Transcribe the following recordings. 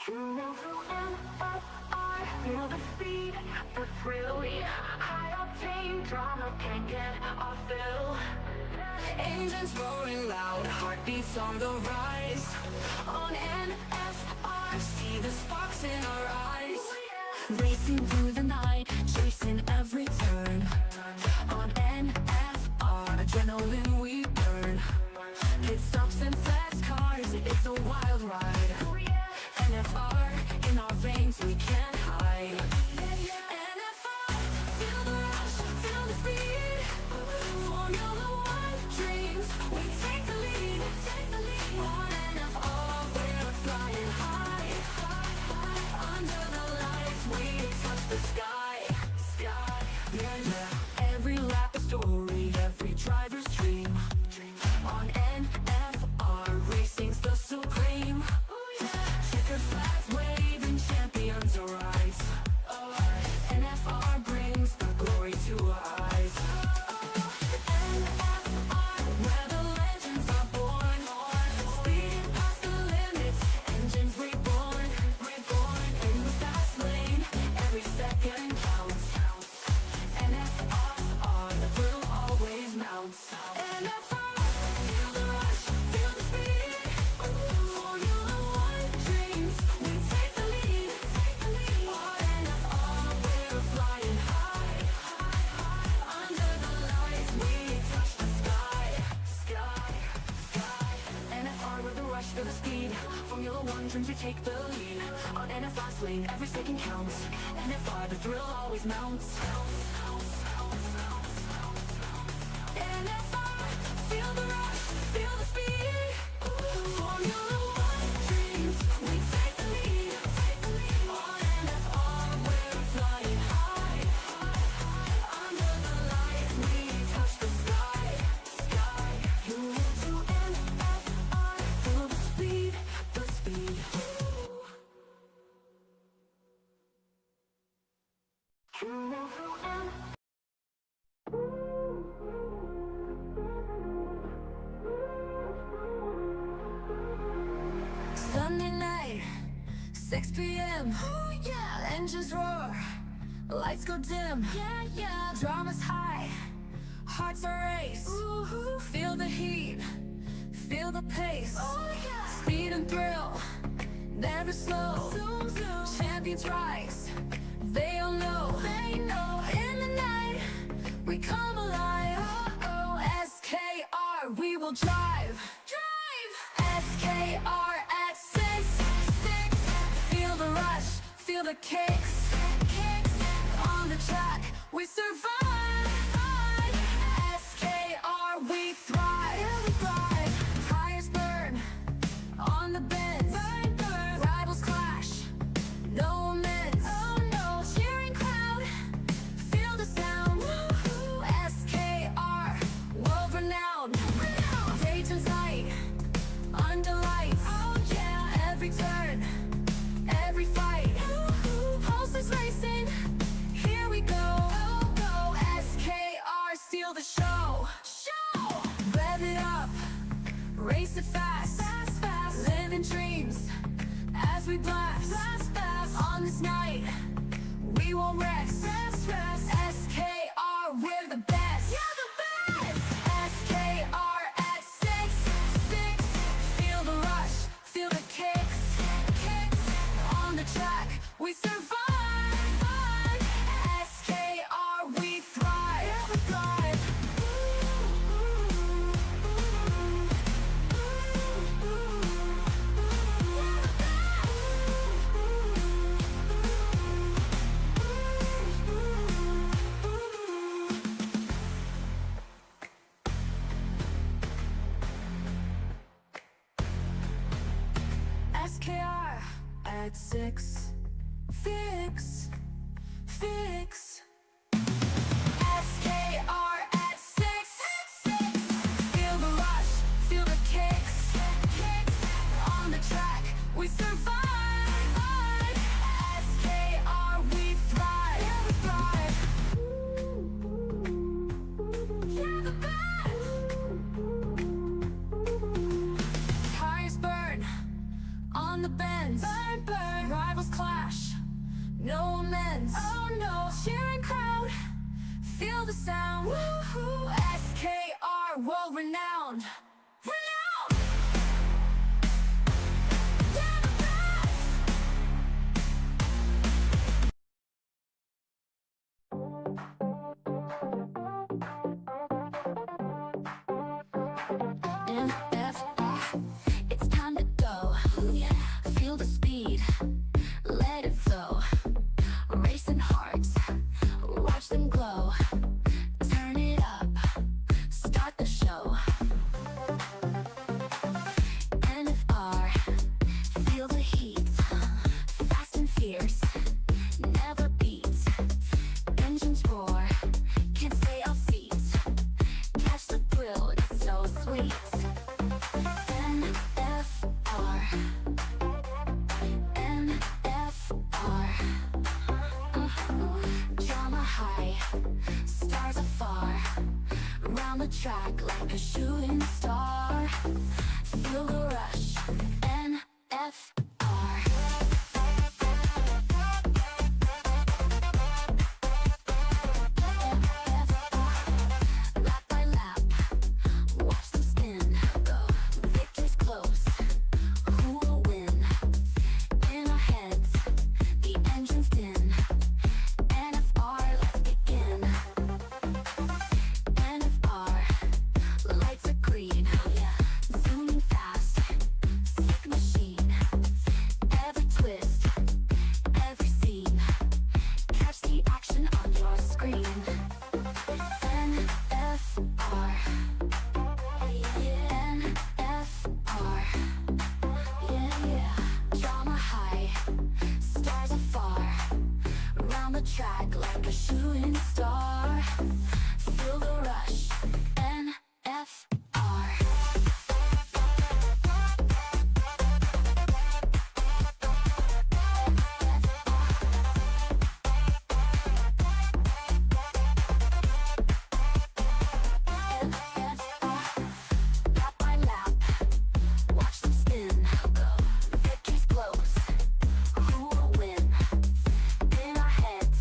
NFR, feel the speed, the thrill, yeah. High octane drama can't get off fill. Engines roaring loud, heartbeats on the rise. On NFR, see the sparks in our eyes. Racing through the night, chasing every turn. On NFR, adrenaline we burn. Pit stops and fast cars, it's a wild ride. NFR, in our veins we can't hide. NFR, feel the rush, feel the speed. Formula One dreams, we take the lead. On NFR, we're flying high. Under the lights, we touch the sky. Every lap a story, every driver's dream. On NFR, racing's the supreme. Checker flags waving, champions arise. NFR brings the glory to our eyes. NFR, where the legends are born. Speeding past the limits, engines reborn. In the fast lane, every second counts. NFR, the thrill always mounts. NFR, feel the rush, feel the speed. Formula One dreams, we take the lead. On NFR, we're flying high. Under the lights, we touch the sky. NFR with the rush, feel the speed. Formula One dreams, we take the lead. On NFR's lane, every second counts. NFR, the thrill always mounts. NFR, feel the rush, feel the speed. Formula One dreams, we take the lead. On NFR, we're flying high. Under the lights, we touch the sky. You want to NFR, feel the speed, the speed. Sunday night, 6 p.m. Oh yeah, engines roar, lights go dim. Yeah. Drama's high, hearts are race. Feel the heat, feel the pace. Oh yeah, speed and thrill, never slow. Zoom. Champions rise, they all know. In the night, we come alive. SKR, we will drive. SKR at 6. Feel the rush, feel the kicks. On the track, we survive. SKR, we thrive. Tires burn on the bends. Rivals clash, no amends. Cheering crowd, feel the sound. SKR, world renowned. Dayton's night, under lights. Every turn, every fight. Pulses racing, here we go. SKR, steal the show. Rev it up, race it fast. Living dreams as we blast. On this night, we won't rest. SKR, we're the best. SKR at 6. Feel the rush, feel the kicks. On the track, we survive. SKR, we thrive. SKR at 6. Fix. SKR at 6. Feel the rush, feel the kicks. On the track, we survive. SKR, we thrive. The best. Tires burn on the bends. Burn. rivals clash, no amends. Oh no, cheering crowd, feel the sound. Woo-hoo. SKR, world renowned. Renowned! They're the best. NFR, it's time to go. Feel the speed, let it flow. Racing hearts, watch them glow. Turn it up, start the show. NFR, feel the heat. Fast and fierce, never beats. Engines roar, can't stay off seats. Catch the thrill, it's so sweet. NFR, NFR. Drama high, stars afar. Round the track like a shooting star. Feel the rush, NFR. Lap by lap, watch them spin. Go, victory's close. Who will win? In our heads, the engine's din. NFR, let's begin. NFR, lights are green. Zooming fast, sick machine. Every twist, every scene. Catch the action on your screen. NFR, NFR, yeah. Drama high, stars afar. Round the track like a shooting star. Feel the rush, NFR. Lap by lap, watch them spin. Go, victory's close. Who will win? In our heads,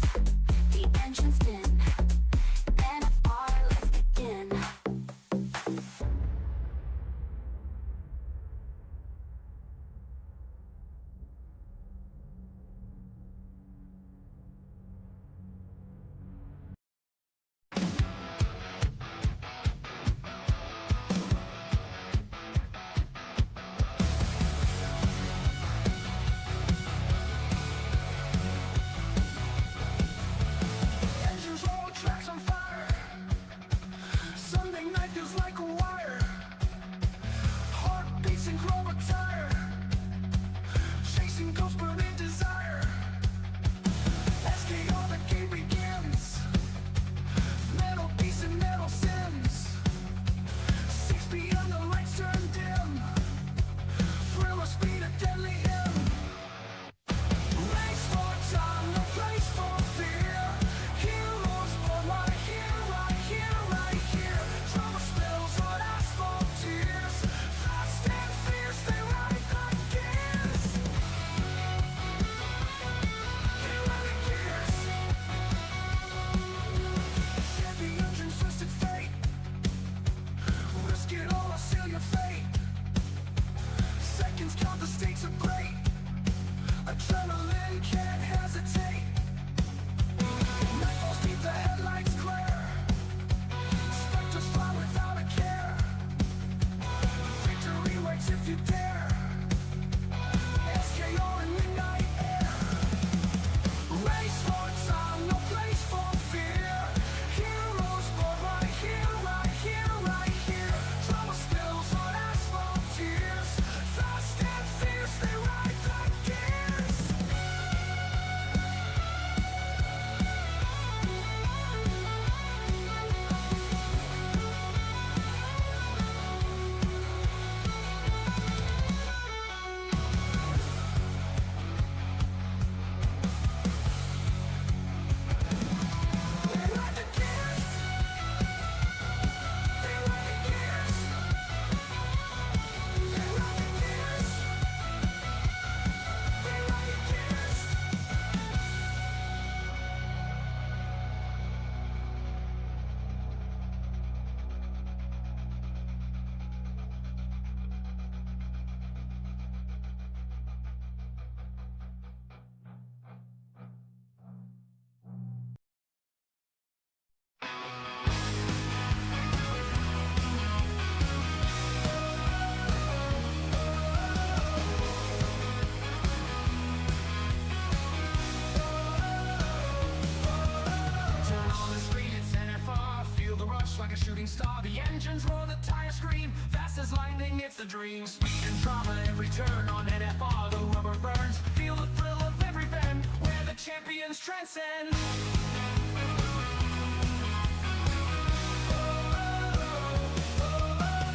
racing, it's the dream. Speed and drama every turn on NFR, the rubber burns. Feel the thrill of every bend, where the champions transcend.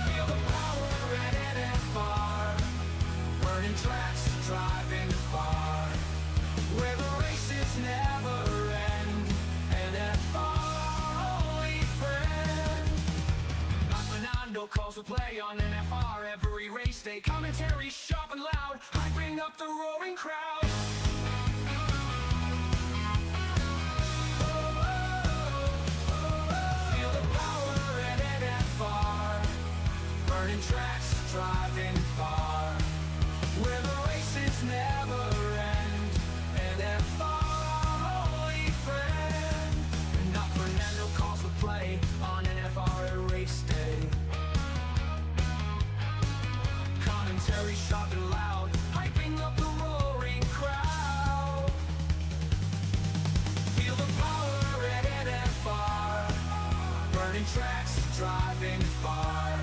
Feel the power at NFR, burning tracks, driving far, where the races never end. NFR, only friend. Fernando calls the play on NFR every race day. Commentary sharp and loud, hyping up the roaring crowd. Feel the power at NFR, burning tracks, driving far, where the races never end. NFR, only friend. Now Fernando calls the play on NFR race day. Commentary sharp and loud, hyping up the roaring crowd. Feel the power at NFR, burning tracks, driving far,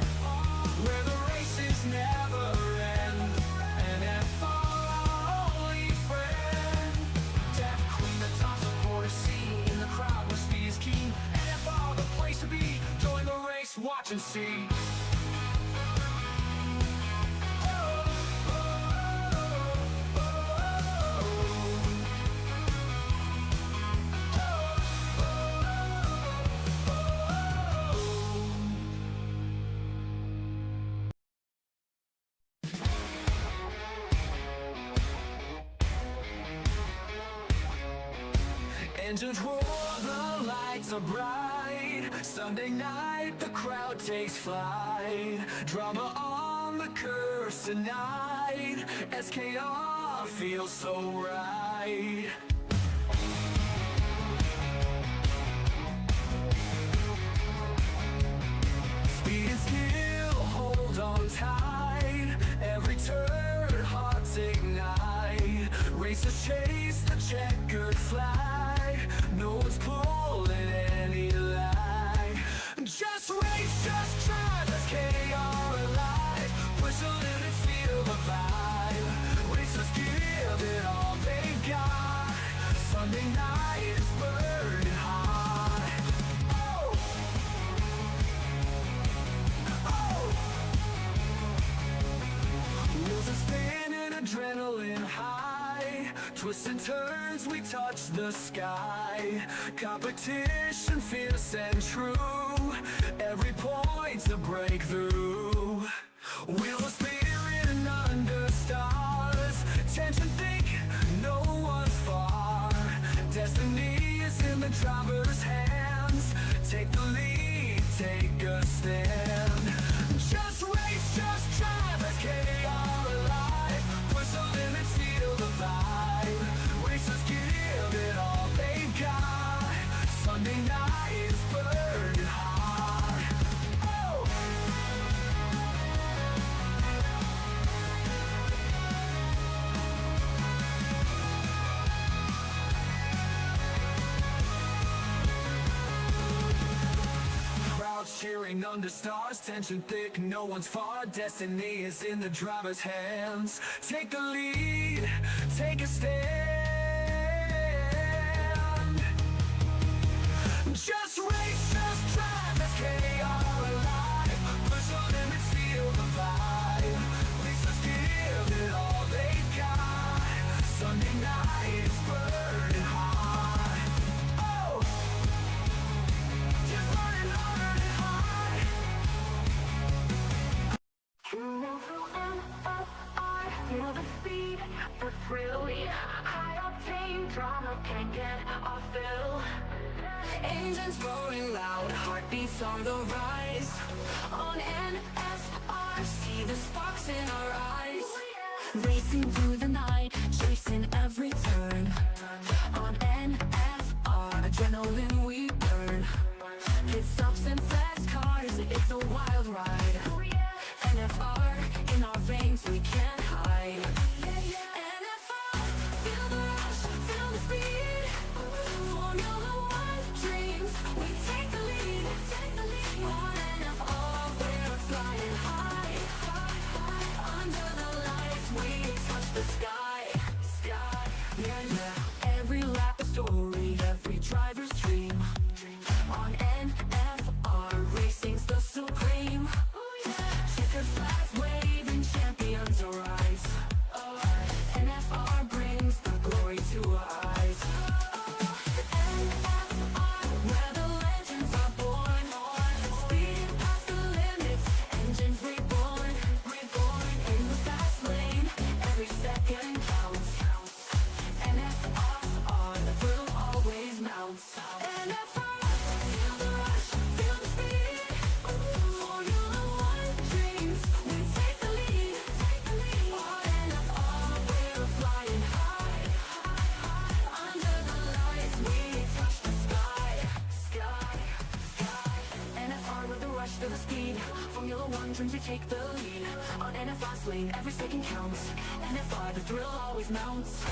where the races never end. NFR, only friend. Deaf Queen, the top supporter scene in the crowd where speed is keen. NFR, the place to be. Join the race, watch and see. Engines roar, the lights are bright. Sunday night, the crowd takes flight. Drama on the curves tonight. SKR feels so right. Speed and skill, hold on tight. Every turn, hearts ignite. Racers chase the checkered flag. No one's pulling any lag. Just race, just drive, SKR alive. Push the limits, feel the vibe. Racers give it all they've got. Sunday night is burning hot. Oh! Oh! Wheels are spinning, adrenaline high. Twists and turns, we touch the sky. Competition fierce and true. Every point's a breakthrough. Wheel of spirit and under stars. Tension thick, no one's far. Destiny is in the driver's hands. Take the lead, take a stand. Just race, just drive, SKR alive. Push the limits, feel the vibe. Racers give it all they've got. Sunday night is burning hot. Oh! Crowds cheering under stars, tension thick, no one's far. Destiny is in the driver's hands. Take the lead, take a stand. Just race, just drive, SKR alive. Push the limits, feel the vibe. Racers give it all they've got. Sunday night is burning hot. Oh! Just burning hot. Feel the speed, the thrill, yeah. High octane drama can't get off fill. Engines roaring loud, heartbeats on the rise. On NFR, see the sparks in our eyes. Racing through the night, chasing every turn. On NFR, adrenaline we burn. Pit stops and fast cars, it's a wild ride. NFR, in our veins we can't hide. NFR, feel the rush, feel the speed. Formula One dreams, we take the lead. On NFR, we're flying high. take the lead. On NFR swing, every second counts. NFR, the thrill always mounts.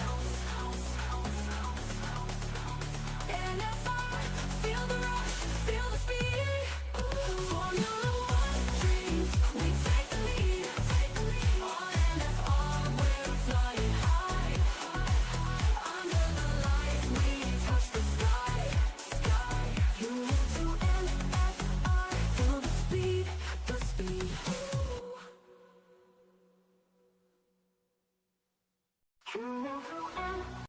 NFR, feel the rush, feel the speed. Formula One dreams, we take the lead. On NFR, we're flying high. Under the lights, we touch the sky. You move to NFR, feel the speed, the speed. You move to NFR.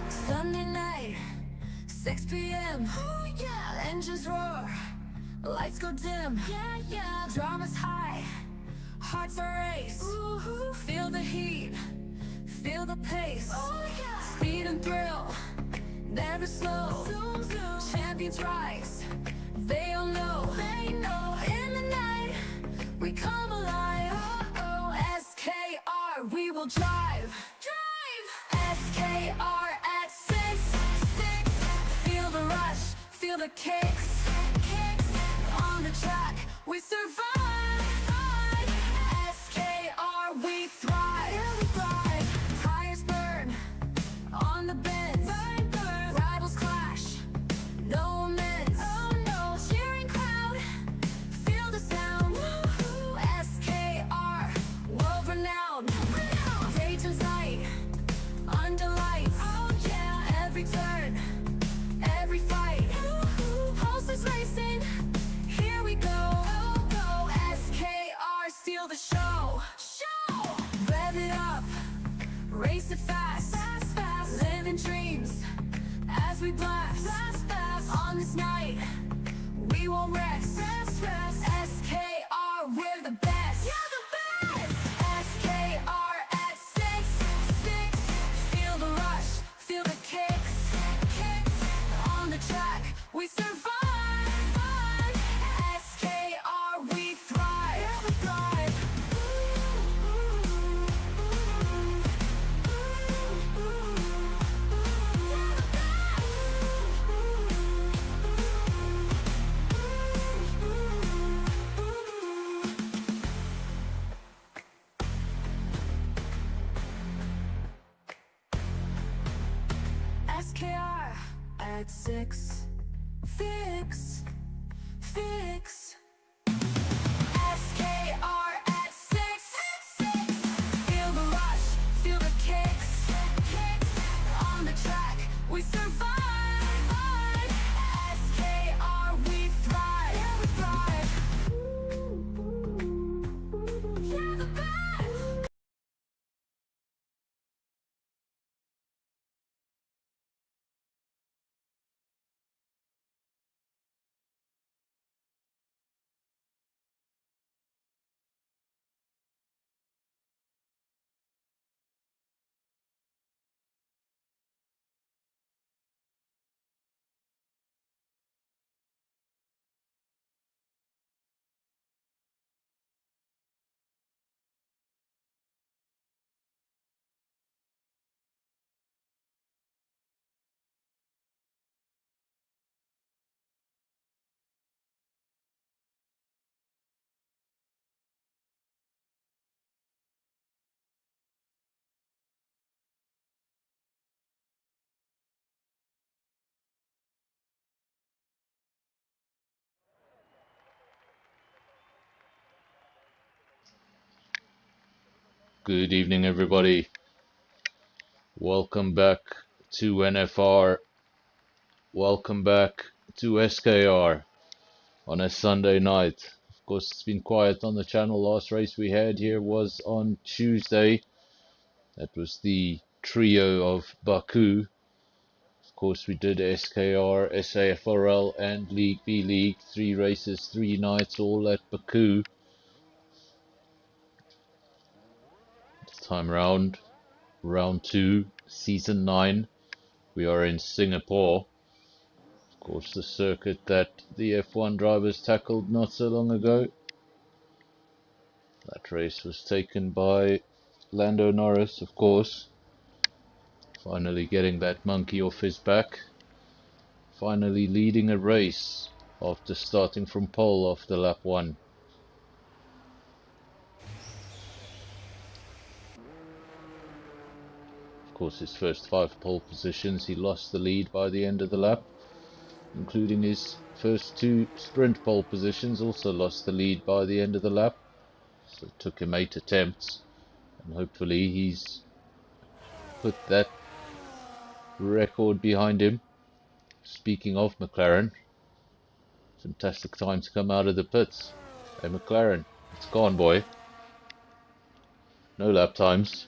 Sunday night, 6 p.m. Oh yeah, engines roar, lights go dim. Yeah, yeah, drama's high, hearts are race. Ooh, feel the heat, feel the pace. Oh yeah, speed and thrill, never slow. Zoom, zoom. Champions rise, they all know. They know. In the night, we come alive. Oh, SKR, we will drive. SKR at 6. Feel the rush, feel the kicks. On the track, we survive. SKR, we thrive. Tires burn on the bends. Rivals clash, no amends. Oh no, cheering crowd, feel the sound. SKR, world renowned. Dayton's night, under lights. Oh yeah, every turn, every fight. Pulses racing, here we go. SKR, steal the show. Rev it up, race it fast. Living dreams as we blast. On this night, we won't rest. SKR, we're the best. SKR at 6. Feel the rush, feel the kicks. On the track, we survive. SKR, we thrive. SKR at 6. Fix. SKR at 6. Feel the rush, feel the kicks. On the track, we survive. SKR, we thrive. You're the best. Good evening, everybody. Welcome back to NFR. Welcome back to SKR on a Sunday night. Of course, it's been quiet on the channel. Last race we had here was on Tuesday. That was the trio of Baku. Of course, we did SKR, SAFRL, and League B League. 3 races, 3 nights, all at Baku. This time round, round 2, season 9. We are in Singapore. Of course, the circuit that the F1 drivers tackled not so long ago. That race was taken by Lando Norris, of course. Finally getting that monkey off his back. finally leading a race after starting from pole after lap 1. Of course, his first 5 pole positions, he lost the lead by the end of the lap, including his first 2 sprint pole positions, also lost the lead by the end of the lap. So it took him 8 attempts, and hopefully he's put that record behind him. Speaking of McLaren, fantastic time to come out of the pits. Hey McLaren, it's gone, boy. No lap times.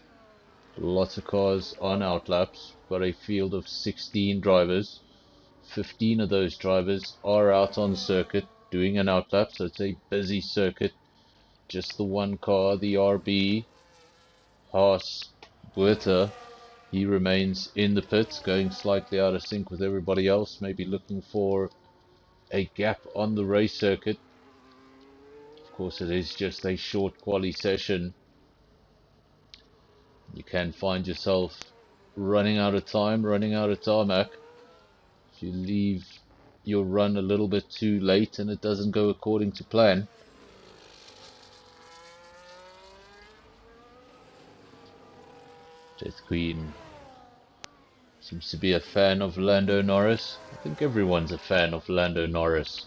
Lots of cars on outlaps. Got a field of 16 drivers. 15 of those drivers are out on circuit doing an outlap, so it's a busy circuit. Just the one car, the RB Haas Buerta, he remains in the pits, going slightly out of sync with everybody else, maybe looking for a gap on the race circuit. Of course, it is just a short quali session. You can find yourself running out of time, running out of tarmac. If you leave your run a little bit too late and it doesn't go according to plan. Death Queen seems to be a fan of Lando Norris. I think everyone's a fan of Lando Norris.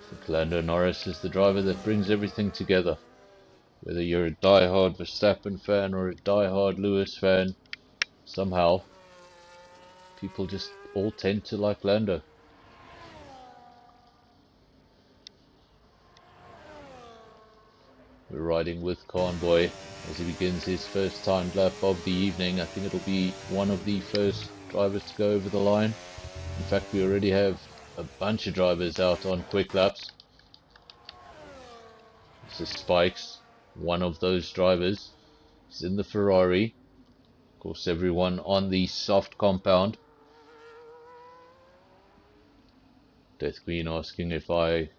I think Lando Norris is the driver that brings everything together. Whether you're a die-hard Verstappen fan or a die-hard Lewis fan, somehow people just all tend to like Lando. We're riding with Convoy as he begins his first timed lap of the evening. I think it'll be one of the first drivers to go over the line. In fact, we already have a bunch of drivers out on quick laps. This is Spikes, one of those drivers. He's in the Ferrari. Of course, everyone on the soft compound. Death Queen asking if I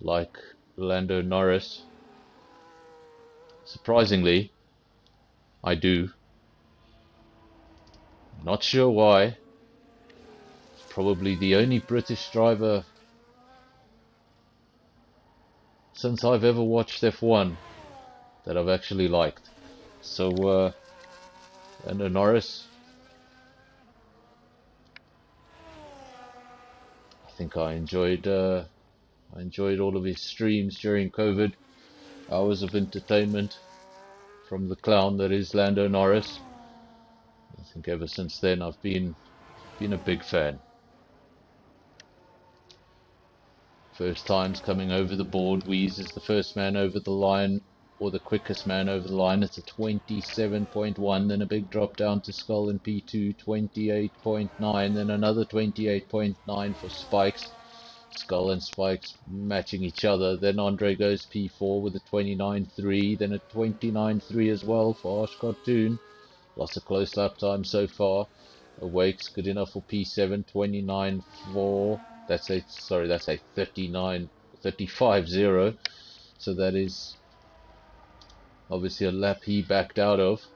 like Lando Norris. Surprisingly, I do. Not sure why. It's probably the only British driver since I've ever watched F1 that I've actually liked. So, Lando Norris, I think I enjoyed all of his streams during COVID. Hours of entertainment from the clown that is Lando Norris. I think ever since then I've been a big fan. First times coming over the board. Wheeze is the first man over the line, or the quickest man over the line. It's a 27.1, then a big drop down to Skull in P2, 28.9, then another 28.9 for Spikes. Skull and Spikes matching each other. Then Andre goes P4 with a 29.3, then a 29.3 as well for Ash Cartoon. Lots of close lap time so far. Awakes good enough for P7, 29.4. That's a 35.0. So that is obviously a lap he backed out of.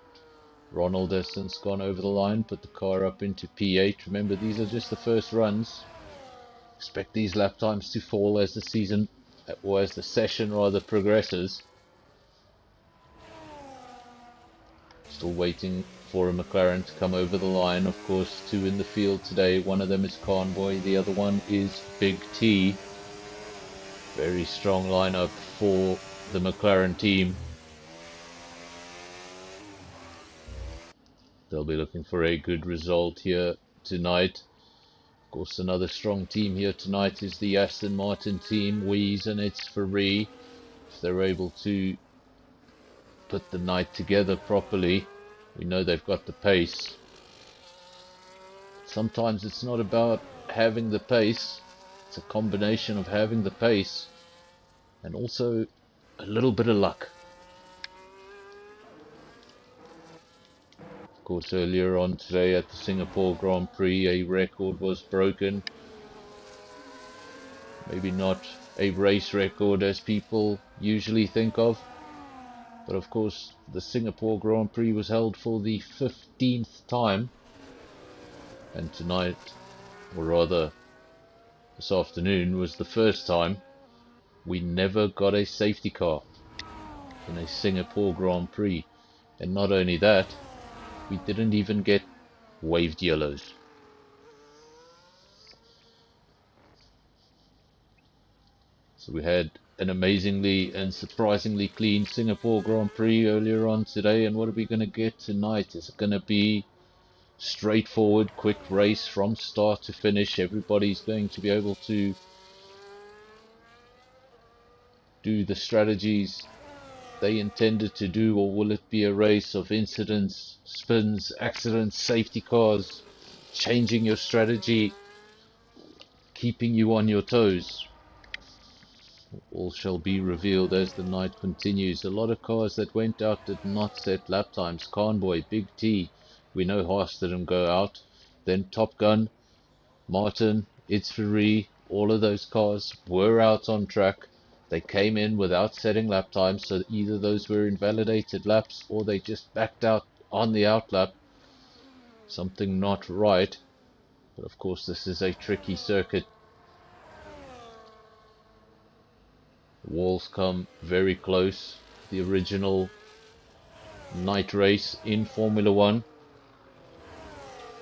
Ronald has since gone over the line, put the car up into P8. Remember, these are just the first runs. Expect these lap times to fall as the season, or as the session rather, progresses. Still waiting for a McLaren to come over the line. Of course, 2 in the field today. One of them is Convoy, the other one is Big T. Very strong lineup for the McLaren team. They'll be looking for a good result here tonight. Of course, another strong team here tonight is the Aston Martin team, Wheeze and it's Free. If they're able to put the night together properly, we know they've got the pace. Sometimes it's not about having the pace, it's a combination of having the pace and also a little bit of luck. Of course, earlier on today at the Singapore Grand Prix, a record was broken. Maybe not a race record as people usually think of. But of course, the Singapore Grand Prix was held for the 15th time, and tonight, or rather this afternoon, was the first time we never got a safety car in a Singapore Grand Prix. And not only that, we didn't even get waved yellows. So we had an amazingly and surprisingly clean Singapore Grand Prix earlier on today, and what are we going to get tonight? Is it going to be straightforward, quick race from start to finish? Everybody's going to be able to do the strategies they intended to do, or will it be a race of incidents, spins, accidents, safety cars, changing your strategy, keeping you on your toes? All shall be revealed as the night continues. A lot of cars that went out did not set lap times. Convoy, Big T, we know Haas didn't go out. Then Top Gun, Martin, It's Free, all of those cars were out on track. They came in without setting lap times, so either those were invalidated laps or they just backed out on the out lap. Something not right. But of course this is a tricky circuit. Walls come very close. The original night race in Formula One.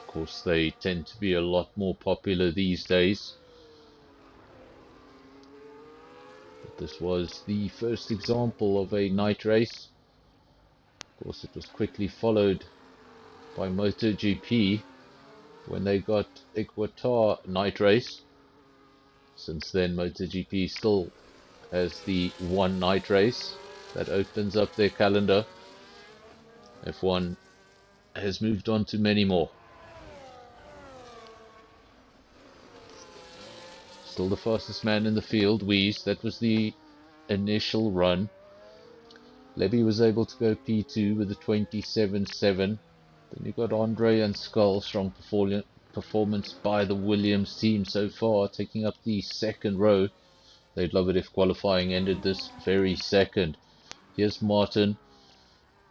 Of course, they tend to be a lot more popular these days. But this was the first example of a night race. Of course, it was quickly followed by MotoGP when they got a Qatar night race. Since then, MotoGP still has the one night race that opens up their calendar. F1 has moved on to many more. Still the fastest man in the field, Wies. That was the initial run. Levy was able to go P2 with a 27.7. Then you got Andre and Skull. Strong performance by the Williams team so far, taking up the second row. They'd love it if qualifying ended this very second. Here's Martin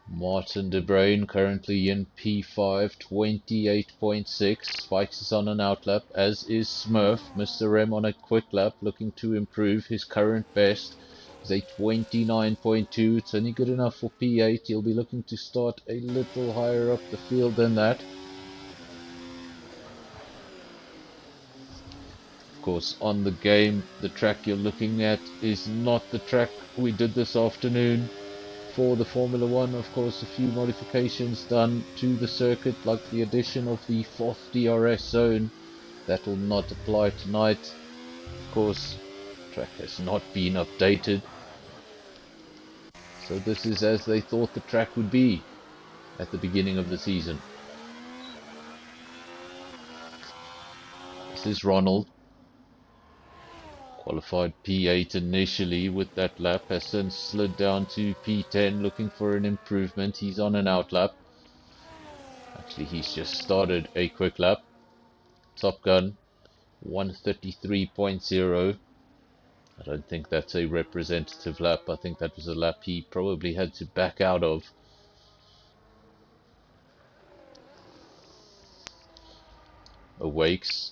De Bruin, currently in P5, 28.6. Spikes is on an outlap, as is Smurf. Mr. M on a quick lap, looking to improve. His current best is a 29.2. It's only good enough for P8. He'll be looking to start a little higher up the field than that. Of course, on the game, the track you're looking at is not the track we did this afternoon for the Formula One. Of course, a few modifications done to the circuit, like the addition of the 4th DRS zone. That will not apply tonight. Of course, the track has not been updated, so this is as they thought the track would be at the beginning of the season. This is Ronald. Qualified P8 initially with that lap, has since slid down to P10, looking for an improvement. He's on an out lap. Actually, he's just started a quick lap. Top Gun, 133.0. I don't think that's a representative lap. I think that was a lap he probably had to back out of. Awakes,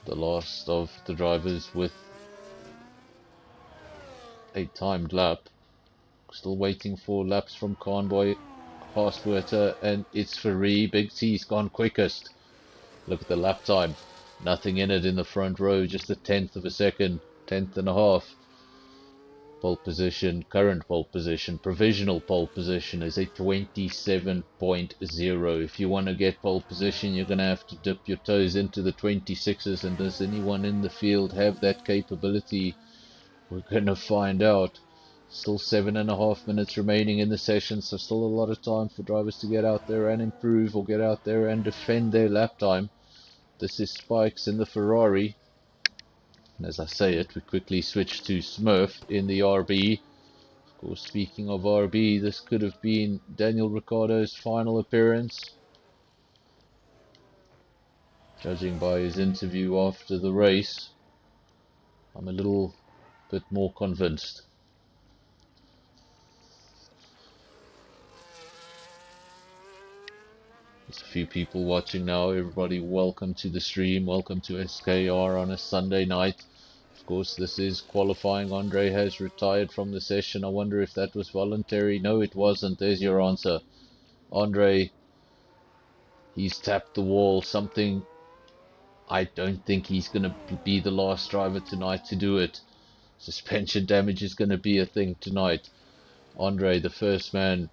the last of the drivers with a timed lap. Still waiting for laps from Convoy, Haastwater, and It's Free. Big T's gone quickest. Look at the lap time. Nothing in it in the front row, just a tenth of a second, tenth and a half. Pole position, current pole position, provisional pole position is a 27.0. If you want to get pole position, you're going to have to dip your toes into the 26s. And does anyone in the field have that capability? We're going to find out. Still 7.5 minutes remaining in the session, so still a lot of time for drivers to get out there and improve, or get out there and defend their lap time. This is Spikes in the Ferrari. And as I say it, we quickly switch to Smurf in the RB. Of course, speaking of RB, this could have been Daniel Ricciardo's final appearance. Judging by his interview after the race, I'm a little bit more convinced. There's a few people watching now. Everybody, welcome to the stream. Welcome to SKR on a Sunday night. Of course, this is qualifying. Andre has retired from the session. I wonder if that was voluntary. No, it wasn't. There's your answer. Andre, he's tapped the wall. Something. I don't think he's going to be the last driver tonight to do it. Suspension damage is going to be a thing tonight. Andre, the first man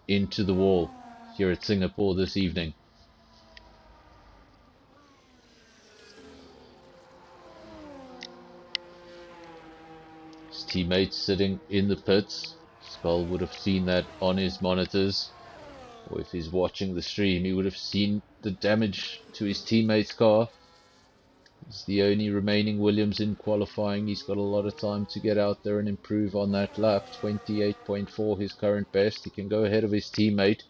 into the wall here at Singapore this evening. His teammates sitting in the pits. Skull would have seen that on his monitors, or if he's watching the stream, he would have seen the damage to his teammate's car. He's the only remaining Williams in qualifying. He's got a lot of time to get out there and improve on that lap. 28.4 his current best. He can go ahead of his teammate.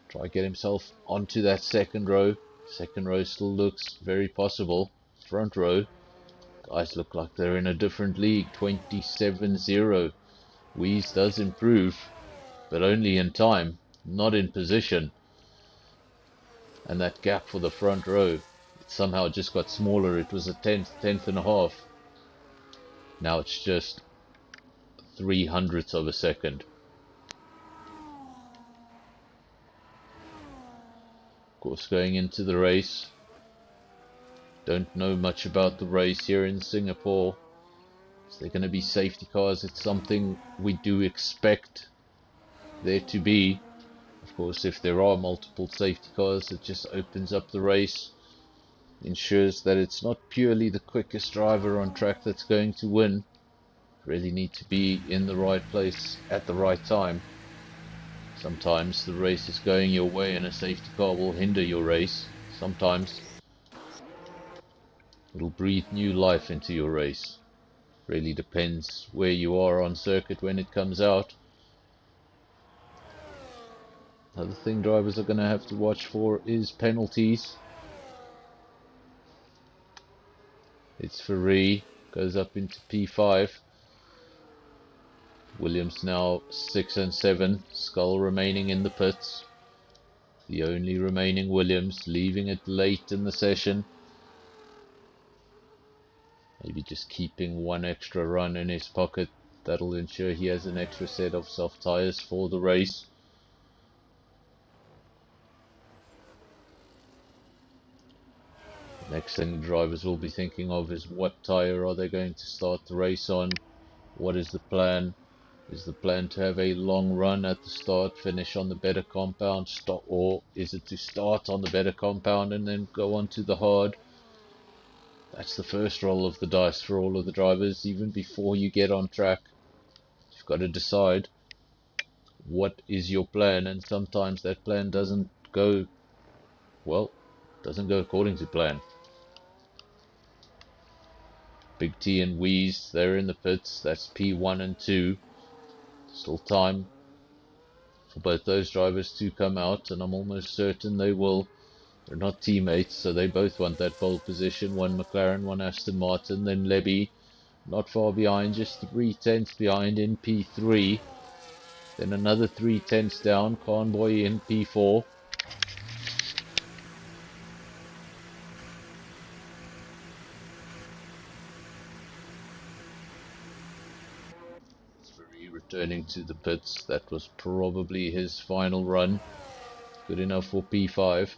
Try get himself onto that second row. Second row still looks very possible. Front row, guys look like they're in a different league. 27.0. Wheeze does improve, but only in time, not in position. And that gap for the front row, it somehow just got smaller. It was a tenth and a half. Now it's just 0.03 of a second. Of course, going into the race, don't know much about the race here in Singapore. Is there going to be safety cars? It's something we do expect there to be. Of course, if there are multiple safety cars, it just opens up the race, ensures that it's not purely the quickest driver on track that's going to win. Really need to be in the right place at the right time. Sometimes the race is going your way and a safety car will hinder your race. Sometimes it'll breathe new life into your race. Really depends where you are on circuit when it comes out. Another thing drivers are going to have to watch for is penalties. It's free, goes up into P5. Williams now 6 and 7. Skull remaining in the pits. The only remaining Williams, leaving it late in the session. Maybe just keeping one extra run in his pocket. That'll ensure he has an extra set of soft tyres for the race. The next thing drivers will be thinking of is what tyre are they going to start the race on? What is the plan? Is the plan to have a long run at the start, finish on the better compound, stop, or is it to start on the better compound and then go on to the hard? That's the first roll of the dice for all of the drivers. Even before you get on track, you've got to decide what is your plan, and sometimes that plan doesn't go, well, doesn't go according to plan. Big T and Wheeze, they're in the pits. That's P1 and 2. Still time for both those drivers to come out, and I'm almost certain they will. They're not teammates, so they both want that pole position. One McLaren, one Aston Martin, then Lebby not far behind, just 3/10 behind in P3. Then another 3/10 down, Convoy in P4. Returning to the pits. That was probably his final run. Good enough for P5.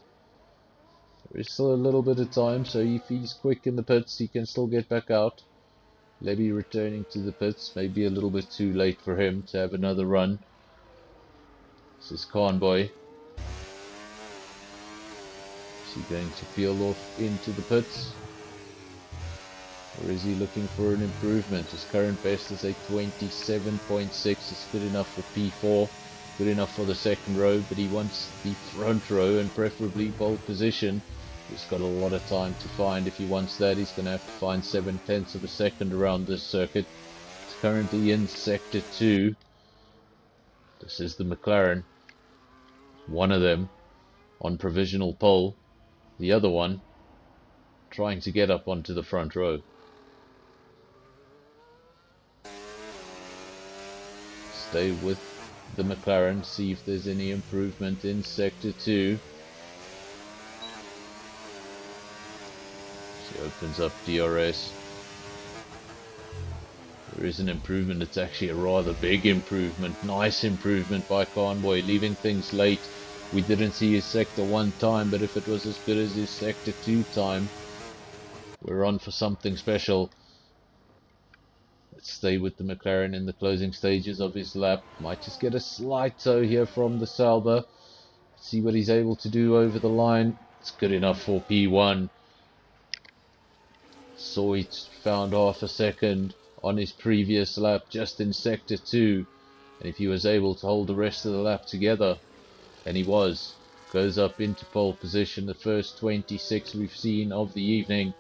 There is still a little bit of time, so if he's quick in the pits, he can still get back out. Lebby returning to the pits, maybe a little bit too late for him to have another run. This is Convoy. Is he going to peel off into the pits? Or is he looking for an improvement? His current best is a 27.6. It's good enough for P4. Good enough for the second row, but he wants the front row and preferably pole position. He's got a lot of time to find. If he wants that, he's going to have to find 0.7 of a second around this circuit. It's currently in sector 2. This is the McLaren. One of them on provisional pole. The other one trying to get up onto the front row. Stay with the McLaren, see if there's any improvement in sector 2. So he opens up DRS. There is an improvement. It's actually a rather big improvement. Nice improvement by Convoy, leaving things late. We didn't see his sector 1 time, but if it was as good as his sector 2 time, we're on for something special. Let's stay with the McLaren in the closing stages of his lap. Might just get a slight toe here from the Sauber. See what he's able to do over the line. It's good enough for P1. Saw he found half a second on his previous lap just in sector 2, and if he was able to hold the rest of the lap together, and he was, goes up into pole position, the first 26 we've seen of the evening,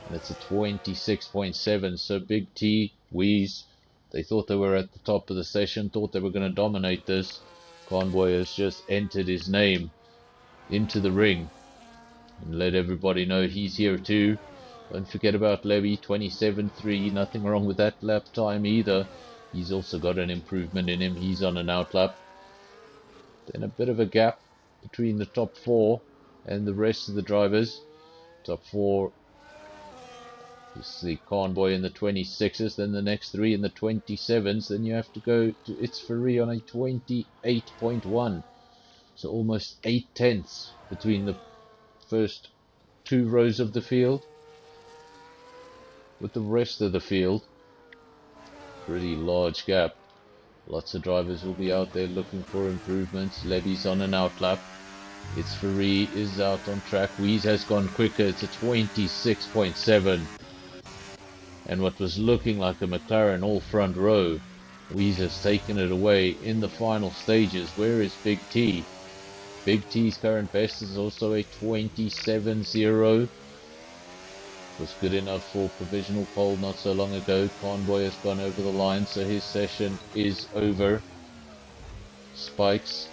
and it's a 26.7. so Big T, Wheeze, they thought they were at the top of the session, thought they were going to dominate this. Convoy has just entered his name into the ring and let everybody know he's here too. Don't forget about Levy, 27.3, nothing wrong with that lap time either. He's also got an improvement in him, he's on an outlap. Then a bit of a gap between the top 4 and the rest of the drivers. Top 4, you see Convoy in the 26s, then the next 3 in the 27s, then you have to go to It's Free on a 28.1. So almost 8 tenths between the first 2 rows of the field. With the rest of the field, pretty large gap. Lots of drivers will be out there looking for improvements. Levy's on an outlap. It's Free is out on track. Wheeze has gone quicker. It's a 26.7. And what was looking like a McLaren all front row, Wheeze has taken it away in the final stages. Where is Big T? Big T's current best is also a 27.0. Was good enough for provisional pole not so long ago. Convoy has gone over the line, so his session is over. Spikes,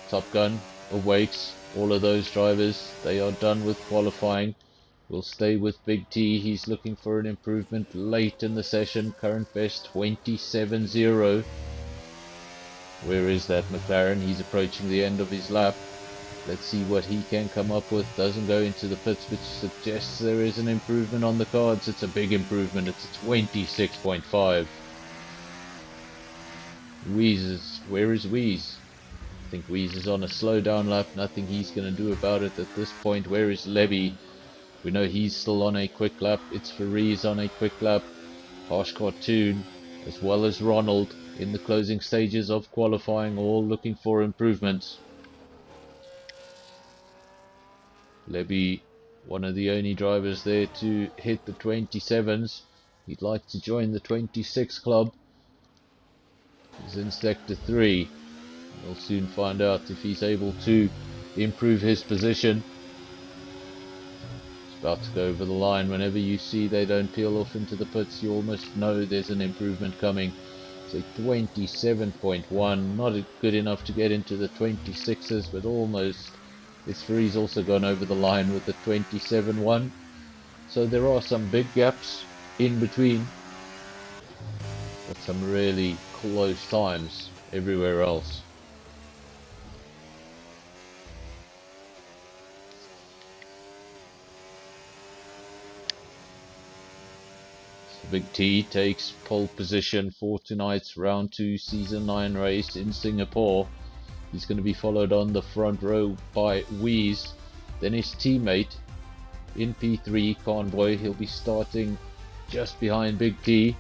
Top Gun, Awakes, all of those drivers, they are done with qualifying. We'll stay with Big T. He's looking for an improvement late in the session. Current best 27.0. Where is that McLaren? He's approaching the end of his lap. Let's see what he can come up with. Doesn't go into the pits, which suggests there is an improvement on the cards. It's a big improvement. It's a 26.5. Wheeze, where is Wheeze? I think Wheeze is on a slow down lap. Nothing he's going to do about it at this point. Where is Levy? We know he's still on a quick lap. It's Farees on a quick lap. Harsh Cartoon, as well as Ronald, in the closing stages of qualifying, all looking for improvements. Levy, one of the only drivers there to hit the 27s. He'd like to join the 26 club. He's in sector 3. We'll soon find out if he's able to improve his position. He's about to go over the line. Whenever you see they don't peel off into the pits, you almost know there's an improvement coming. So 27.1, not good enough to get into the 26s, but almost. This Free's also gone over the line with the 27.1. So there are some big gaps in between, but some really close times everywhere else. So Big T takes pole position for tonight's round 2 season 9 race in Singapore. He's going to be followed on the front row by Wheeze, then his teammate in P3, Convoy. He'll be starting just behind Big T,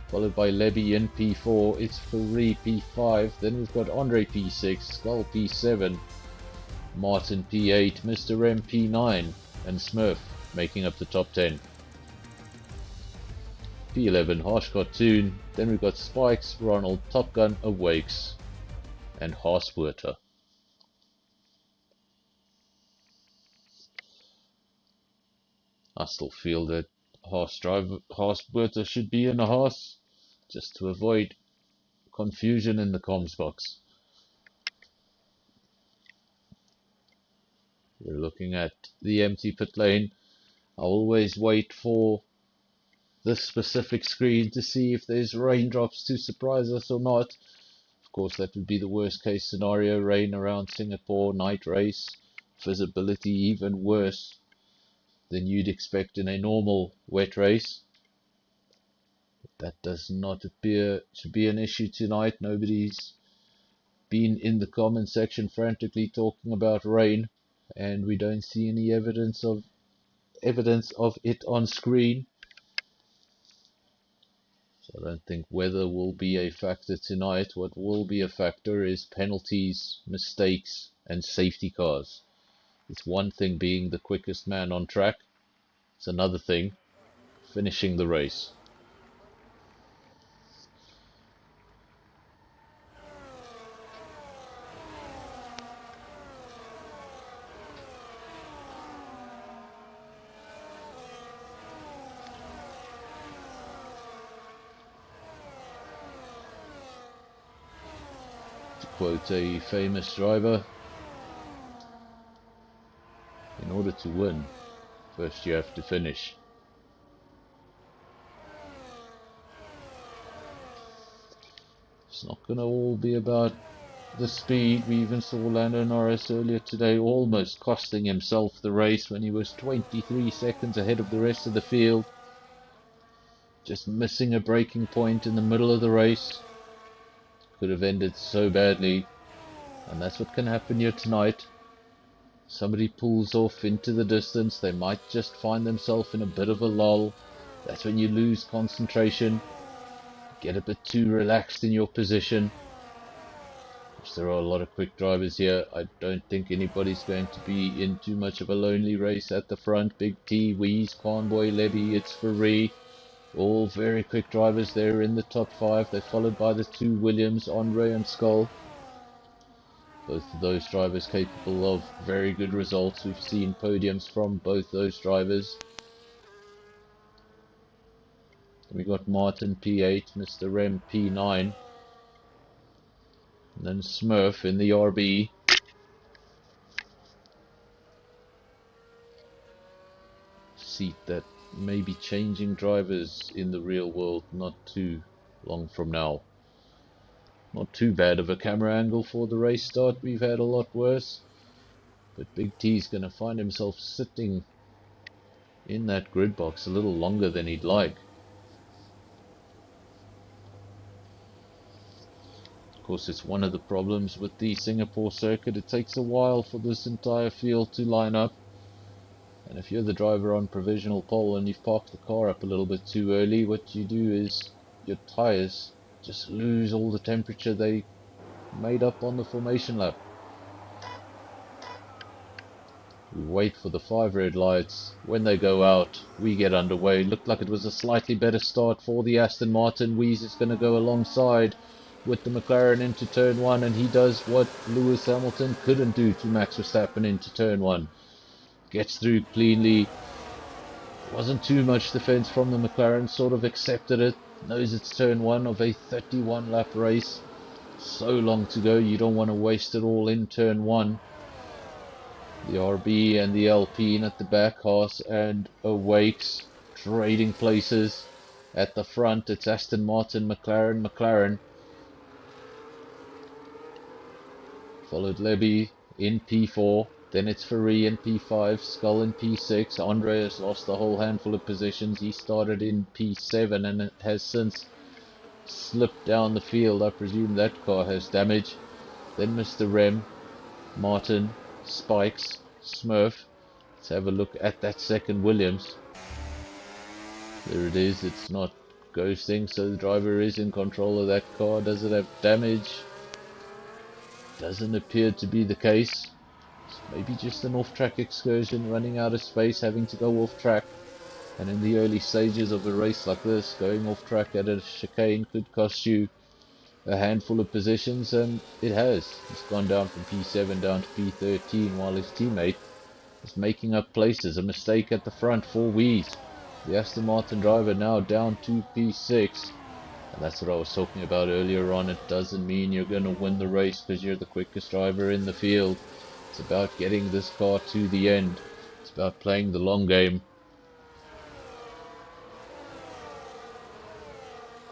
followed by Levy in P4. It's Faree P5, then we've got Andre P6, Skull P7, Martin P8, Mr. M P9, and Smurf making up the top 10. P11, Harsh Cartoon, then we've got Spikes, Ronald, Top Gun, Awakes, and Haaswerter. I still feel that Haaswerter should be in a Haas, just to avoid confusion in the comms box. We're looking at the empty pit lane. I always wait for this specific screen to see if there's raindrops to surprise us or not. Of course, that would be the worst case scenario. Rain around Singapore, night race, visibility even worse. than you'd expect in a normal wet race. That does not appear to be an issue tonight. Nobody's been in the comment section frantically talking about rain, and we don't see any evidence of it on screen. So I don't think weather will be a factor tonight. What will be a factor is penalties, mistakes, and safety cars. It's one thing being the quickest man on track. It's another thing finishing the race. To quote a famous driver, in order to win, first you have to finish. It's not going to all be about the speed. We even saw Lando Norris earlier today almost costing himself the race when he was 23 seconds ahead of the rest of the field. Just missing a braking point in the middle of the race. Could have ended so badly. And that's what can happen here tonight. Somebody pulls off into the distance. They might just find themselves in a bit of a lull. That's when you lose concentration. Get a bit too relaxed in your position. There are a lot of quick drivers here. I don't think anybody's going to be in too much of a lonely race at the front. Big T, Weeze, Conboy, Levy, it's Free. All very quick drivers there in the top 5. They're followed by the 2 Williams, Andre and Skull. Both of those drivers capable of very good results. We've seen podiums from both those drivers. We got Martin P8, Mr. Rem P9. And then Smurf in the RB. Seat that may be changing drivers in the real world not too long from now. Not too bad of a camera angle for the race start. We've had a lot worse. But Big T's going to find himself sitting in that grid box a little longer than he'd like. Of course, it's one of the problems with the Singapore circuit. It takes a while for this entire field to line up. And if you're the driver on provisional pole and you've parked the car up a little bit too early, what you do is your tires just lose all the temperature they made up on the formation lap. We wait for the 5 red lights. When they go out, we get underway. Looked like it was a slightly better start for the Aston Martin. Weeze is going to go alongside with the McLaren into turn 1, and he does what Lewis Hamilton couldn't do to Max Verstappen into turn 1. Gets through cleanly. Wasn't too much defense from the McLaren, sort of accepted it. Knows it's turn 1 of a 31 lap race. So long to go, you don't want to waste it all in turn 1. The RB and the Alpine at the back, Haas and Awakes trading places. At the front, it's Aston Martin, McLaren. Followed Levy in P4. Then it's Ferrari in P5, Skull in P6. Andre has lost a whole handful of positions. He started in P7 and has since slipped down the field. I presume that car has damage. Then Mr. Rem, Martin, Spikes, Smurf. Let's have a look at that second Williams. There it is. It's not ghosting, so the driver is in control of that car. Does it have damage? Doesn't appear to be the case. Maybe just an off-track excursion, running out of space, having to go off-track. And in the early stages of a race like this, going off-track at a chicane could cost you a handful of positions, and it has. He's gone down from P7 down to P13 while his teammate is making up places. A mistake at the front for Weeze. The Aston Martin driver now down to P6. And that's what I was talking about earlier on. It doesn't mean you're going to win the race because you're the quickest driver in the field. It's about getting this car to the end. It's about playing the long game.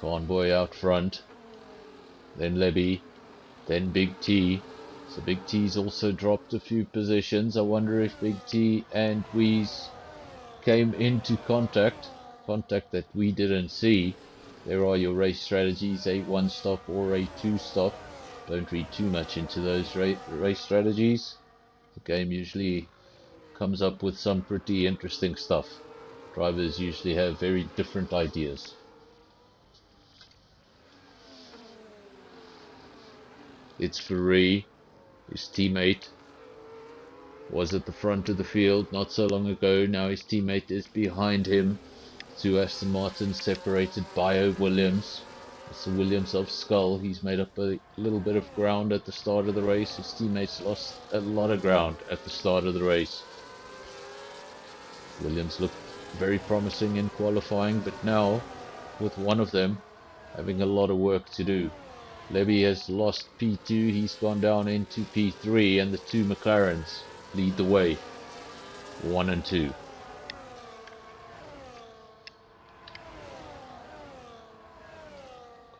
Convoy out front. Then Levy. Then Big T. So Big T's also dropped a few positions. I wonder if Big T and Weeze came into contact that we didn't see. There are your race strategies, a 1-stop or a 2-stop. Don't read too much into those race strategies. The game usually comes up with some pretty interesting stuff. Drivers usually have very different ideas. It's Ferrari, his teammate, was at the front of the field not so long ago. Now his teammate is behind him. Two Aston Martins separated by a Williams. It's the Williams of Skull. He's made up a little bit of ground at the start of the race. His teammates lost a lot of ground at the start of the race. Williams looked very promising in qualifying, but now, with one of them having a lot of work to do. Levy has lost P2, he's gone down into P3, and the two McLarens lead the way, 1 and 2.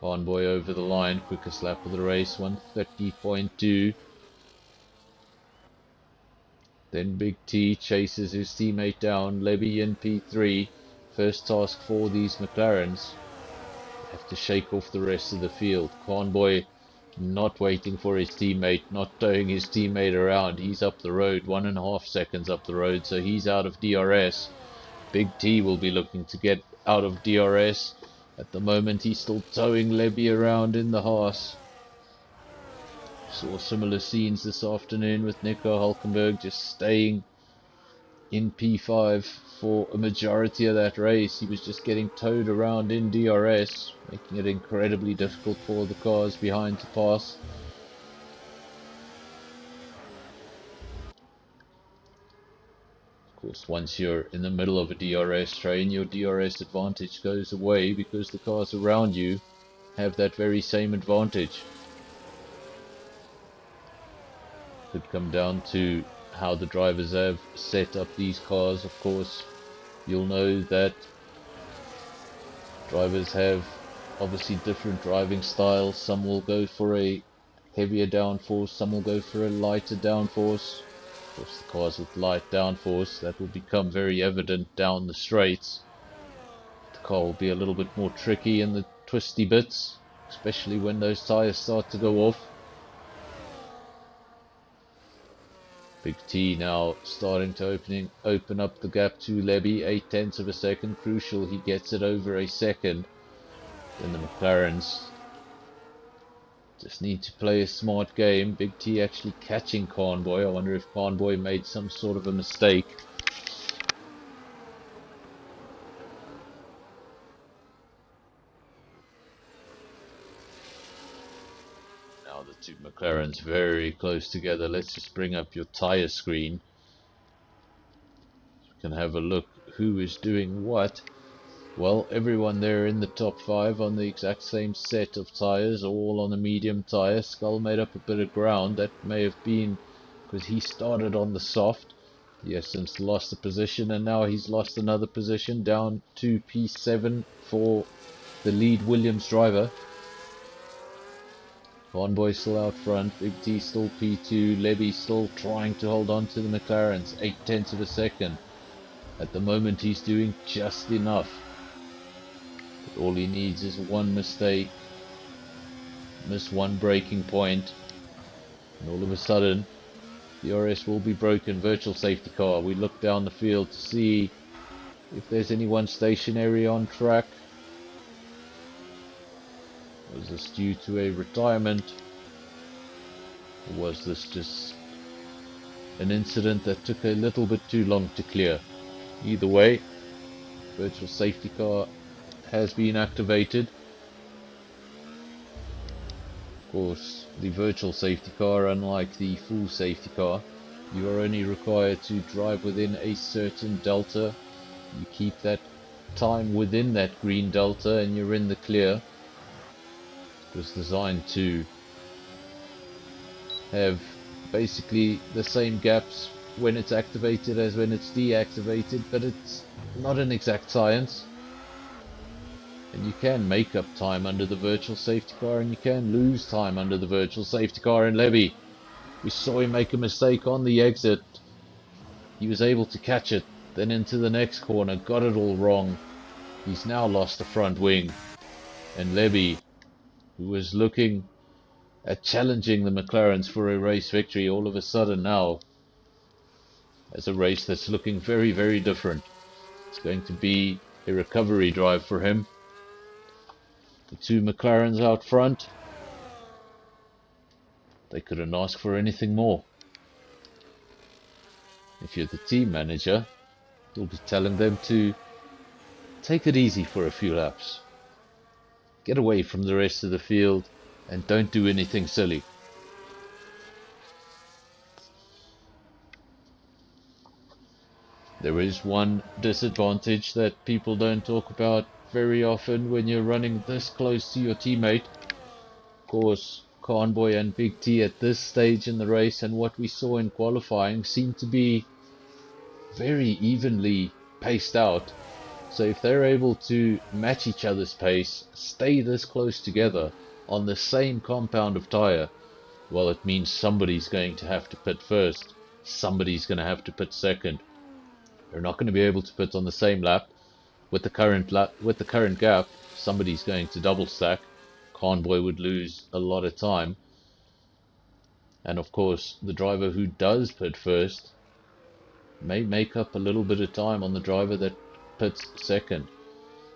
Convoy over the line, quickest lap of the race, 1:30.2. Then Big T chases his teammate down, Levy in P3. First task for these McLarens. They have to shake off the rest of the field. Convoy not waiting for his teammate, not towing his teammate around. He's up the road, 1.5 seconds up the road, so he's out of DRS. Big T will be looking to get out of DRS. At the moment he's still towing Levy around in the Haas. Saw similar scenes this afternoon with Nico Hulkenberg just staying in P5 for a majority of that race. He was just getting towed around in DRS, making it incredibly difficult for the cars behind to pass. Of course, once you're in the middle of a DRS train, your DRS advantage goes away because the cars around you have that very same advantage. Could come down to how the drivers have set up these cars. Of course, you'll know that drivers have obviously different driving styles. Some will go for a heavier downforce, some will go for a lighter downforce. Of course, the cars with light downforce, that will become very evident down the straights. The car will be a little bit more tricky in the twisty bits, especially when those tires start to go off. Big T now starting to open up the gap to Levy, 0.8 of a second. Crucial he gets it over a second. Then the McLarens just need to play a smart game. Big T actually catching Convoy. I wonder if Convoy made some sort of a mistake. Now the two McLarens very close together. Let's just bring up your tire screen. So we can have a look who is doing what. Well, everyone there in the top 5 on the exact same set of tires, all on a medium tire. Skull made up a bit of ground. That may have been because he started on the soft. He has since lost a position, and now he's lost another position, down to P7 for the lead Williams driver. Convoy still out front, Big T still P2, Levy still trying to hold on to the McLarens, 0.8 of a second. At the moment he's doing just enough. But all he needs is one mistake, miss one braking point, and all of a sudden the DRS will be broken. Virtual safety car. We look down the field to see if there's anyone stationary on track. Was this due to a retirement, or was this just an incident that took a little bit too long to clear? Either way, virtual safety car has been activated. Of course, the virtual safety car, unlike the full safety car, you are only required to drive within a certain delta. You keep that time within that green delta and you're in the clear. It was designed to have basically the same gaps when it's activated as when it's deactivated, but it's not an exact science. And you can make up time under the virtual safety car, and you can lose time under the virtual safety car. And we saw him make a mistake on the exit. He was able to catch it then into the next corner, got it all wrong. He's now lost the front wing, and Levy, who was looking at challenging the McLarens for a race victory, all of a sudden now has a race that's looking very, very different. It's going to be a recovery drive for him. The two McLarens out front, they couldn't ask for anything more. If you're the team manager, you'll be telling them to take it easy for a few laps. Get away from the rest of the field and don't do anything silly. There is one disadvantage that people don't talk about very often when you're running this close to your teammate. Of course, Conboy and Big T at this stage in the race and what we saw in qualifying seem to be very evenly paced out. So if they're able to match each other's pace, stay this close together on the same compound of tyre, well, it means somebody's going to have to pit first, somebody's going to have to pit second. They're not going to be able to pit on the same lap. With the current gap, somebody's going to double stack. Conboy would lose a lot of time. And of course, the driver who does pit first may make up a little bit of time on the driver that pits second.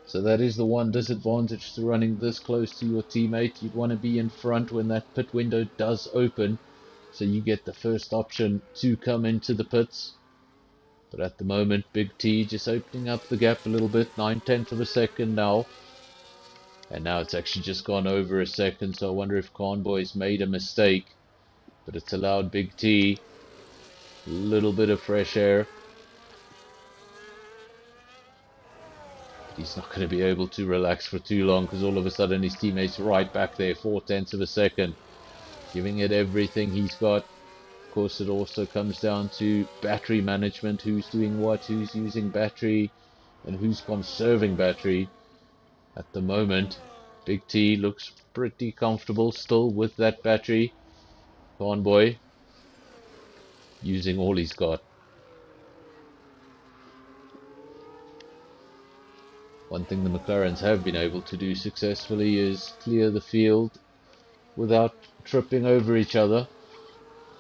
So that is the one disadvantage to running this close to your teammate. You'd want to be in front when that pit window does open, so you get the first option to come into the pits. But at the moment, Big T just opening up the gap a little bit, 9/10 of a second now. And now it's actually just gone over a second, so I wonder if Conboy's made a mistake. But it's allowed Big T a little bit of fresh air. But he's not going to be able to relax for too long, because all of a sudden his teammate's right back there, 4/10 of a second. Giving it everything he's got. Of course, it also comes down to battery management, who's doing what, who's using battery, and who's conserving battery. At the moment, Big T looks pretty comfortable still with that battery. Conboy using all he's got. One thing the McLarens have been able to do successfully is clear the field without tripping over each other.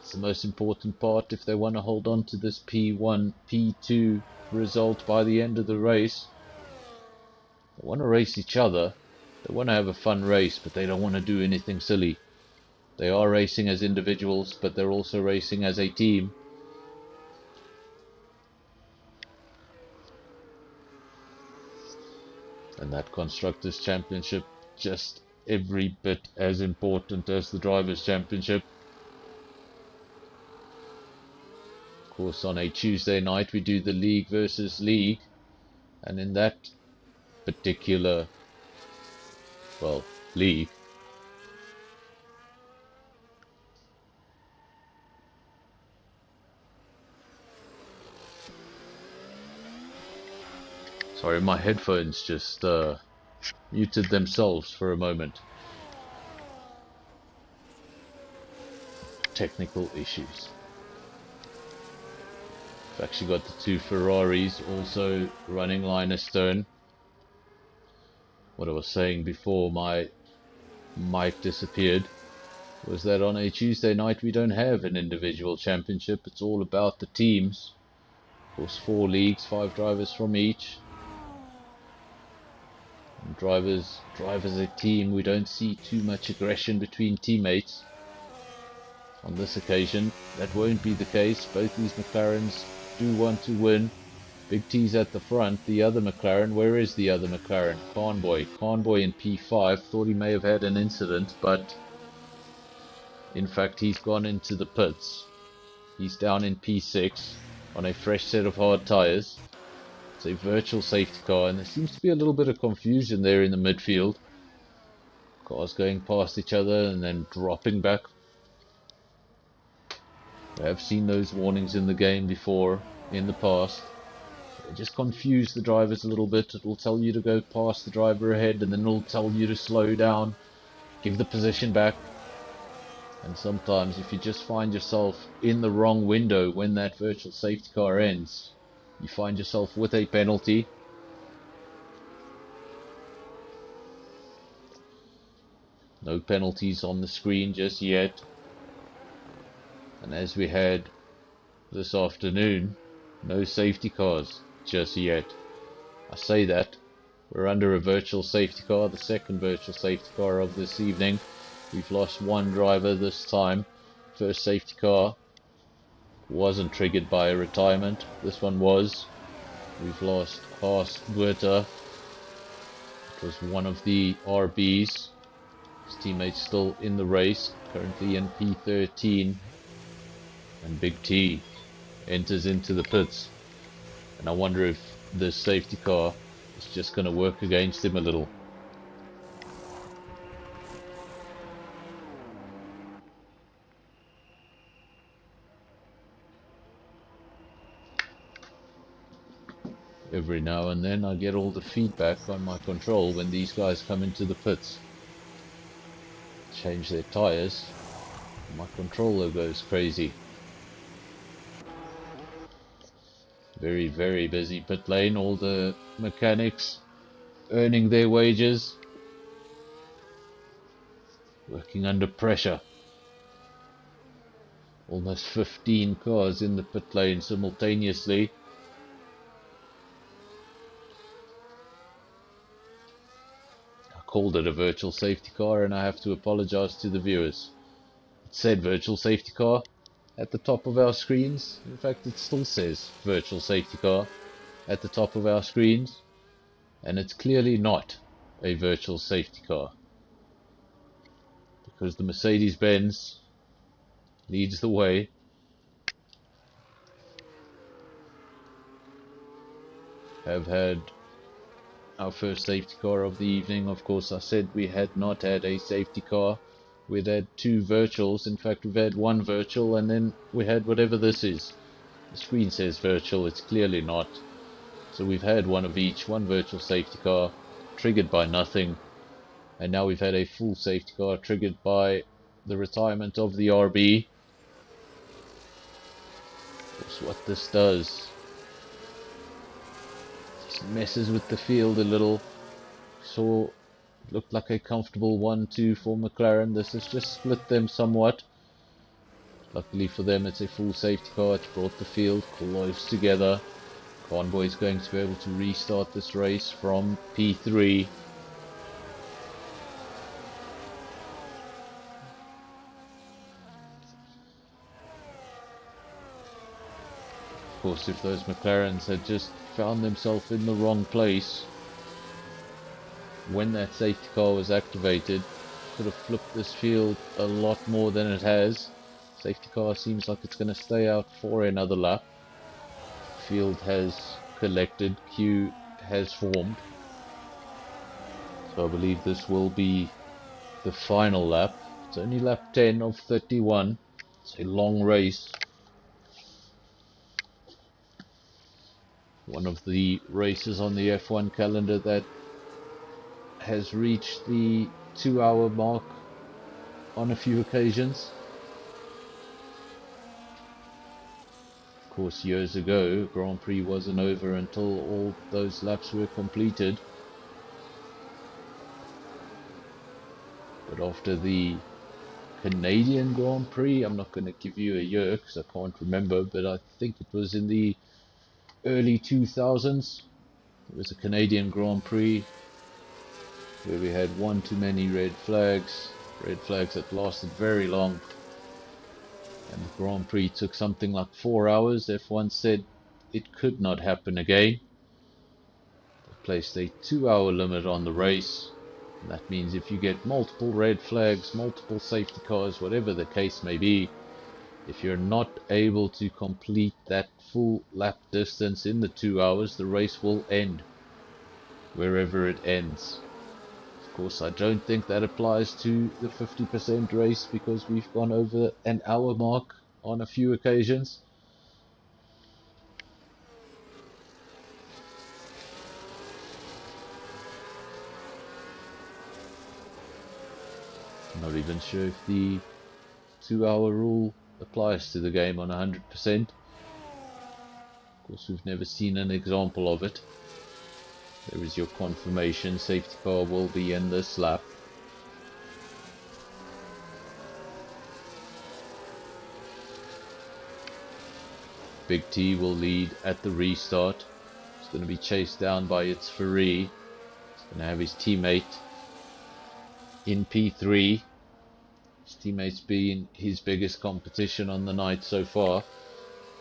It's the most important part if they want to hold on to this P1, P2 result by the end of the race. They want to race each other, they want to have a fun race, but they don't want to do anything silly. They are racing as individuals, but they're also racing as a team. And that Constructors' Championship, just every bit as important as the Drivers' Championship. Of course, on a Tuesday night we do the league versus league, and in that particular, well, league, sorry, my headphones just muted themselves for a moment. Technical issues. I've actually got the two Ferraris also running line astern. What I was saying before my mic disappeared was that on a Tuesday night we don't have an individual championship. It's all about the teams. Of course, 4 leagues, 5 drivers from each. And drivers a team. We don't see too much aggression between teammates. On this occasion, that won't be the case. Both these McLarens do want to win. Big T's at the front. The other McLaren, where is the other McLaren? Conboy in P5. Thought he may have had an incident, but in fact he's gone into the pits. He's down in P6 on a fresh set of hard tyres. It's a virtual safety car, and there seems to be a little bit of confusion there in the midfield. Cars going past each other and then dropping back. I have seen those warnings in the game before, in the past. They just confuse the drivers a little bit. It will tell you to go past the driver ahead, and then it will tell you to slow down, give the position back. And sometimes if you just find yourself in the wrong window when that virtual safety car ends, you find yourself with a penalty. No penalties on the screen just yet. And as we had this afternoon, no safety cars just yet. I say that, we're under a virtual safety car, the second virtual safety car of this evening. We've lost one driver this time. First safety car wasn't triggered by a retirement. This one was. We've lost Haas Buerta. It was one of the RBs. His teammates still in the race, currently in P13. And Big T enters into the pits. And I wonder if this safety car is just going to work against him a little. Every now and then I get all the feedback on my control when these guys come into the pits. Change their tires. My controller goes crazy. Very, very busy pit lane. All the mechanics earning their wages. Working under pressure. Almost 15 cars in the pit lane simultaneously. I called it a virtual safety car and I have to apologize to the viewers. It said virtual safety car at the top of our screens. In fact, it still says virtual safety car at the top of our screens. And it's clearly not a virtual safety car. Because the Mercedes-Benz leads the way. Have had our first safety car of the evening. Of course, I said we had not had a safety car. We'd had two virtuals. In fact, we've had one virtual and then we had whatever this is. The screen says virtual, it's clearly not. So we've had one of each, one virtual safety car, triggered by nothing. And now we've had a full safety car triggered by the retirement of the RB. That's what this does. Just messes with the field a little. Saw it looked like a comfortable 1-2 for McLaren. This has just split them somewhat. Luckily for them, it's a full safety car. It's brought the field close together. Convoy is going to be able to restart this race from P3. Of course, if those McLarens had just found themselves in the wrong place when that safety car was activated, could have flipped this field a lot more than it has. Safety car seems like it's going to stay out for another lap. Field has collected, queue has formed. So I believe this will be the final lap. It's only lap 10 of 31. It's a long race. One of the races on the F1 calendar that has reached the 2-hour mark on a few occasions. Of course, years ago, Grand Prix wasn't over until all those laps were completed. But after the Canadian Grand Prix, I'm not going to give you a year because I can't remember, but I think it was in the early 2000s. It was a Canadian Grand Prix where we had one too many red flags that lasted very long, and the Grand Prix took something like 4 hours. F1 said it could not happen again. They placed a 2-hour limit on the race, and that means if you get multiple red flags, multiple safety cars, whatever the case may be, if you're not able to complete that full lap distance in the 2 hours, the race will end wherever it ends. Of course, I don't think that applies to the 50% race because we've gone over an hour mark on a few occasions. I'm not even sure if the 2-hour rule applies to the game on 100%. Of course, we've never seen an example of it. There is your confirmation. Safety car will be in this lap. Big T will lead at the restart. It's going to be chased down by its Ferrari. He's going to have his teammate in P3. His teammate's been his biggest competition on the night so far.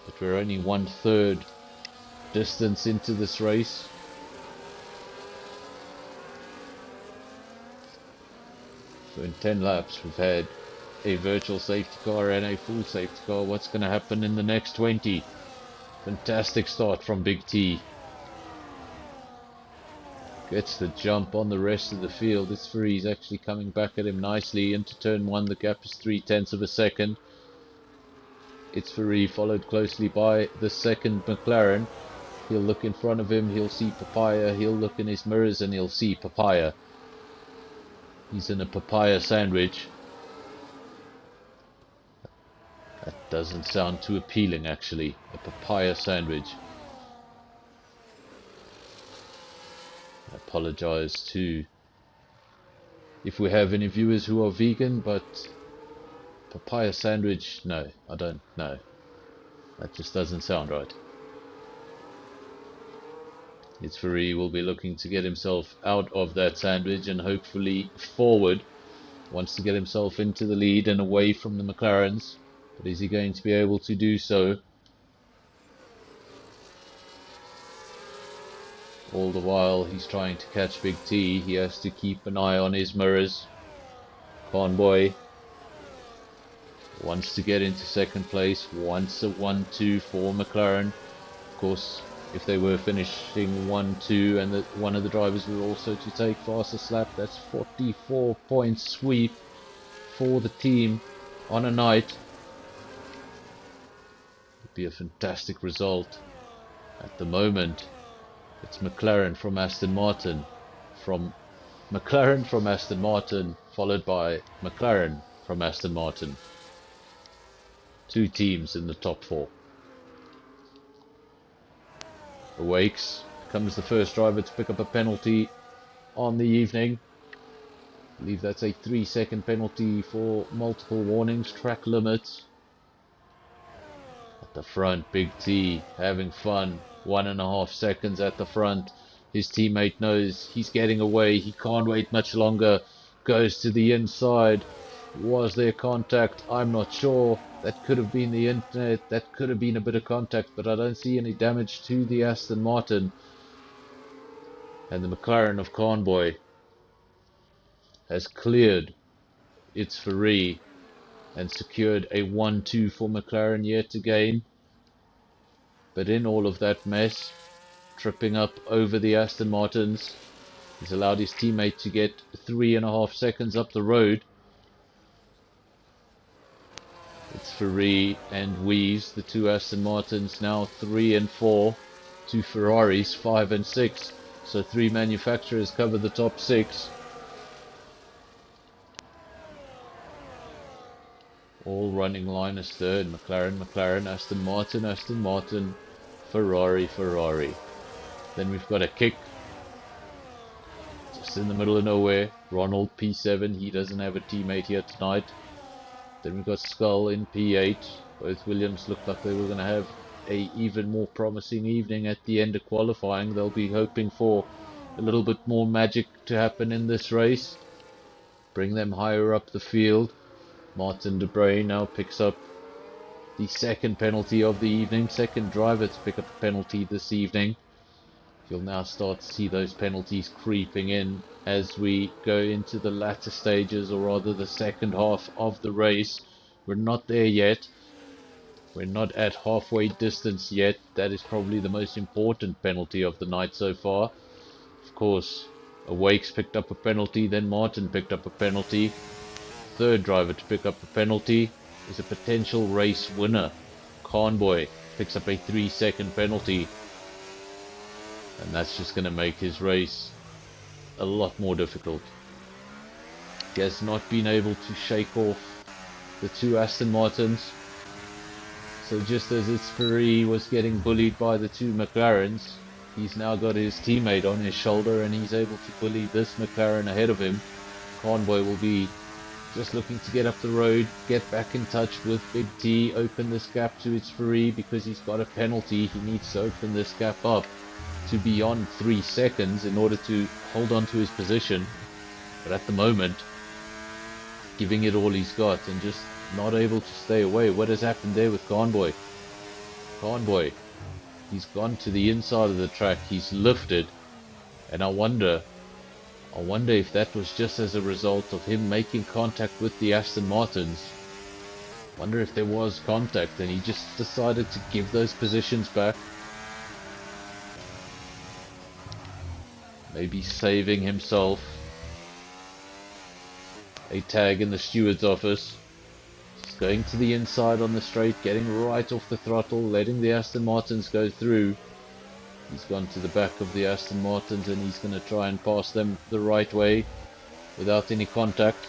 But we're only 1/3 distance into this race. So in 10 laps we've had a virtual safety car and a full safety car. What's going to happen in the next 20? Fantastic start from Big T. Gets the jump on the rest of the field. This Ferrari's actually coming back at him nicely into turn 1. The gap is 0.3 of a second. It's Ferrari followed closely by the second McLaren. He'll look in front of him, he'll see Papaya, he'll look in his mirrors and he'll see Papaya. He's in a papaya sandwich. That doesn't sound too appealing actually, a papaya sandwich. I apologize to if we have any viewers who are vegan, but papaya sandwich, no, I don't know. That just doesn't sound right. It's Ferrari will be looking to get himself out of that sandwich and hopefully forward. Wants to get himself into the lead and away from the McLarens. But is he going to be able to do so? All the while he's trying to catch Big T. He has to keep an eye on his mirrors. Convoy wants to get into second place. Wants a 1-2 for McLaren. Of course, if they were finishing 1-2 and one of the drivers were also to take fastest lap, that's 44-point sweep for the team on a night. Would be a fantastic result. At the moment, it's McLaren from Aston Martin, followed by McLaren from Aston Martin. 2 teams in the top 4. Awakes becomes the first driver to pick up a penalty on the evening. I believe that's a 3-second penalty for multiple warnings, track limits. At the front, Big T having fun, 1.5 seconds at the front. His teammate knows he's getting away, he can't wait much longer, goes to the inside. Was there contact? I'm not sure. That could have been the internet, that could have been a bit of contact, but I don't see any damage to the Aston Martin. And the McLaren of Convoy has cleared its Ferrari and secured a 1-2 for McLaren yet again. But in all of that mess, tripping up over the Aston Martins, he's allowed his teammate to get 3.5 seconds up the road. It's Ferrari and Weaves, the 2 Aston Martins, now 3 and 4. 2 Ferraris, 5 and 6. So 3 manufacturers cover the top 6. All running line is third. McLaren, Aston Martin, Ferrari. Then we've got a kick just in the middle of nowhere. Ronald P7, he doesn't have a teammate here tonight. Then we've got Skull in P8. Both Williams looked like they were going to have a even more promising evening at the end of qualifying. They'll be hoping for a little bit more magic to happen in this race, bring them higher up the field. Martin De Brey now picks up the second penalty of the evening, second driver to pick up a penalty this evening. You'll now start to see those penalties creeping in as we go into the latter stages, or rather the second half of the race. We're not there yet. We're not at halfway distance yet. That is probably the most important penalty of the night so far. Of course, Awakes picked up a penalty, then Martin picked up a penalty. Third driver to pick up a penalty is a potential race winner. Convoy picks up a 3-second penalty. And that's just going to make his race a lot more difficult. He has not been able to shake off the 2 Aston Martins. So just as its Ferrari was getting bullied by the two McLarens, he's now got his teammate on his shoulder and he's able to bully this McLaren ahead of him. Convoy will be just looking to get up the road, get back in touch with Big T, open this gap to its Ferrari because he's got a penalty. He needs to open this gap up to beyond 3 seconds in order to hold on to his position. But at the moment, giving it all he's got and just not able to stay away. What has happened there with Convoy? Convoy, he's gone to the inside of the track, he's lifted, and I wonder if that was just as a result of him making contact with the Aston Martins. Wonder if there was contact and he just decided to give those positions back. Maybe saving himself a tag in the steward's office. Just going to the inside on the straight, getting right off the throttle, letting the Aston Martins go through. He's gone to the back of the Aston Martins and he's going to try and pass them the right way without any contact.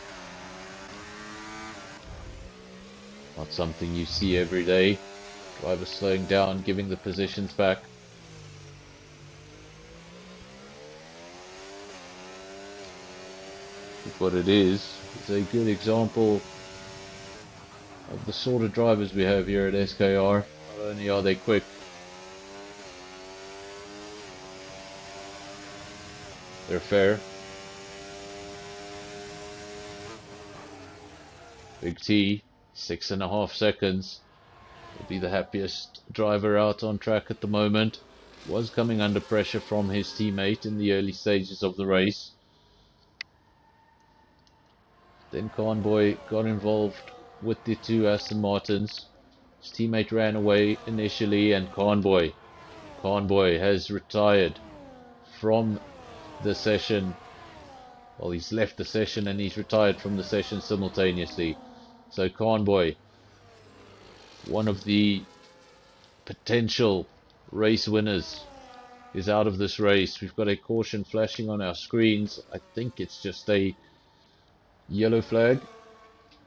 Not something you see every day. Driver slowing down, giving the positions back. What it is a good example of the sort of drivers we have here at SKR. Not only are they quick, they're fair. Big T, 6.5 seconds. Will be the happiest driver out on track at the moment. Was coming under pressure from his teammate in the early stages of the race. Then Convoy got involved with the two Aston Martins. His teammate ran away initially and Convoy has retired from the session. Well, he's left the session and he's retired from the session simultaneously. So Convoy, one of the potential race winners, is out of this race. We've got a caution flashing on our screens. I think it's just a yellow flag.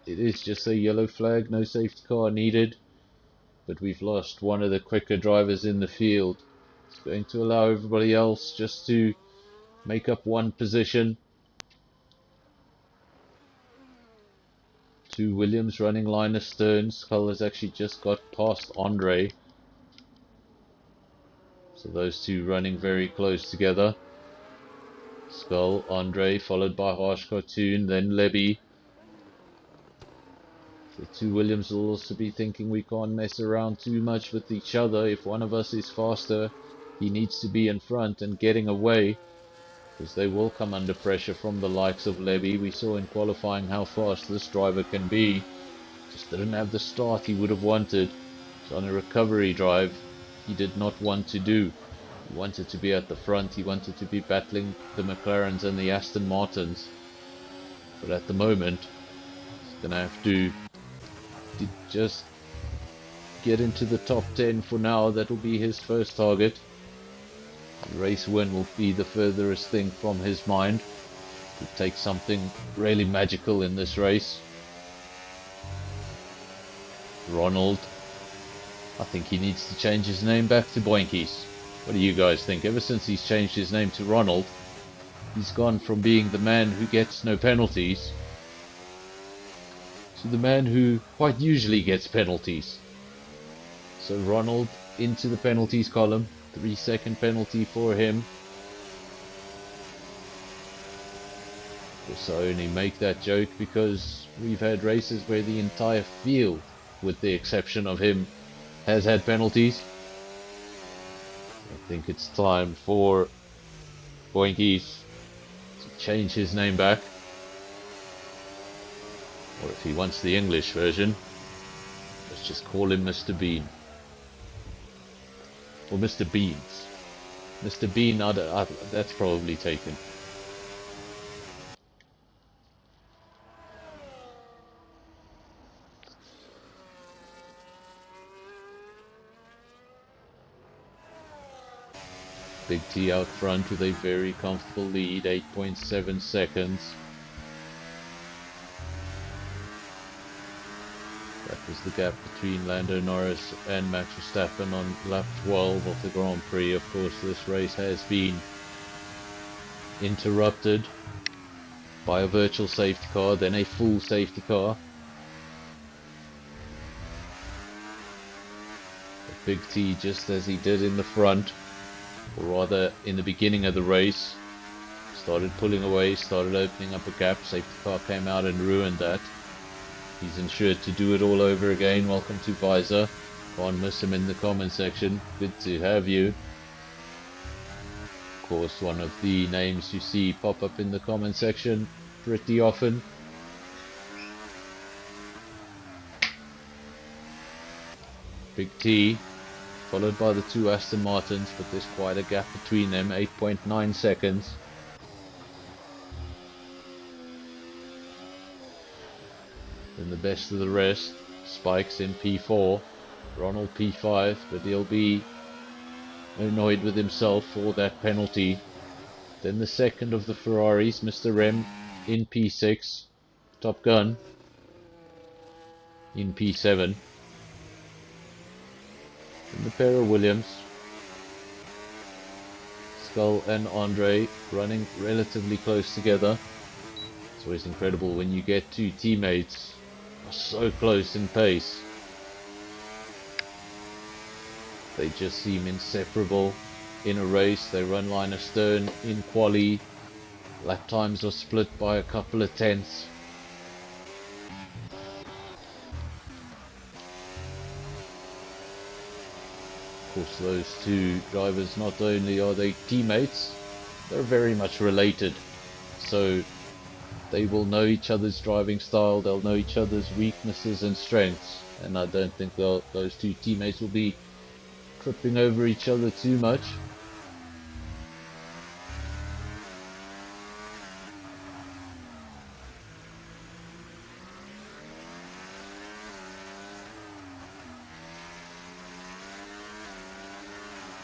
It is just a yellow flag, no safety car needed. But we've lost one of the quicker drivers in the field. It's going to allow everybody else just to make up one position. Two Williams running line astern. Skull has actually just got past Andre. So those two running very close together. Skull, Andre, followed by Harsh Cartoon, then Lebby. The two Williams will also be thinking we can't mess around too much with each other. If one of us is faster, he needs to be in front and getting away, because they will come under pressure from the likes of Lebby. We saw in qualifying how fast this driver can be. Just didn't have the start he would have wanted. So on a recovery drive, he did not want to do. He wanted to be at the front. He wanted to be battling the McLarens and the Aston Martins. But at the moment, he's going to have to just get into the top 10 for now. That will be his first target. The race win will be the furthest thing from his mind. To take something really magical in this race. Ronald, I think he needs to change his name back to Boinkies. What do you guys think? Ever since he's changed his name to Ronald, he's gone from being the man who gets no penalties to the man who quite usually gets penalties. So Ronald into the penalties column. 3-second penalty for him. Also only make that joke because we've had races where the entire field, with the exception of him, has had penalties. I think it's time for Boinkies to change his name back. Or if he wants the English version, let's just call him Mr. Bean. Or Mr. Beans. Mr. Bean, that's probably taken. Big T out front with a very comfortable lead, 8.7 seconds. That was the gap between Lando Norris and Max Verstappen on lap 12 of the Grand Prix. Of course, this race has been interrupted by a virtual safety car, then a full safety car. But Big T, just as he did in the front, or rather in the beginning of the race, started pulling away, started opening up a gap. Safety car came out and ruined that. He's ensured to do it all over again. Welcome to Visor. Can't miss him in the comment section. Good to have you. Of course, one of the names you see pop up in the comment section pretty often. Big T, followed by the two Aston Martins, but there's quite a gap between them, 8.9 seconds. Then the best of the rest, Spikes in P4, Ronald P5, but he'll be annoyed with himself for that penalty. Then the second of the Ferraris, Mr. Rem in P6, Top Gun in P7. And the pair of Williams, Skull and Andre, running relatively close together. It's always incredible when you get two teammates are so close in pace. They just seem inseparable in a race. They run line astern in quali. Lap times are split by a couple of tenths. Of course, those two drivers, not only are they teammates, they're very much related. So they will know each other's driving style, they'll know each other's weaknesses and strengths. And I don't think those two teammates will be tripping over each other too much.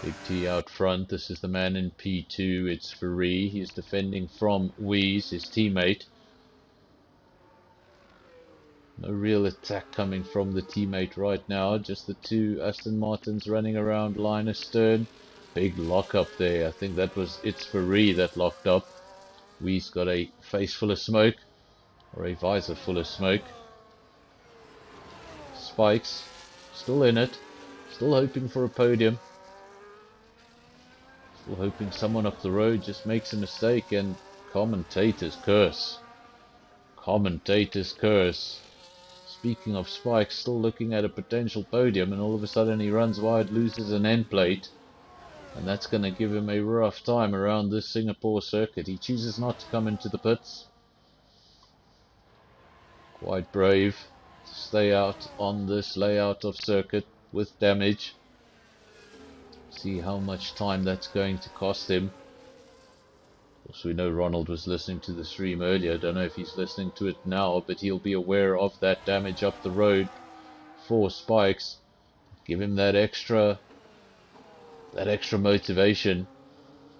Big T out front. This is the man in P2. It's Ferrari. He's defending from Wees, his teammate. No real attack coming from the teammate right now. Just the two Aston Martins running around line astern. Big lock up there. I think that was It's Ferrari that locked up. Wees got a face full of smoke, or a visor full of smoke. Spikes still in it. Still hoping for a podium. Still hoping someone up the road just makes a mistake, and commentator's curse. Commentator's curse. Speaking of Spikes, still looking at a potential podium, and all of a sudden he runs wide, loses an end plate, and that's going to give him a rough time around this Singapore circuit. He chooses not to come into the pits. Quite brave to stay out on this layout of circuit with damage. See how much time that's going to cost him. Of course, we know Ronald was listening to the stream earlier. I don't know if he's listening to it now, but he'll be aware of that damage up the road for Spikes. Give him that extra motivation.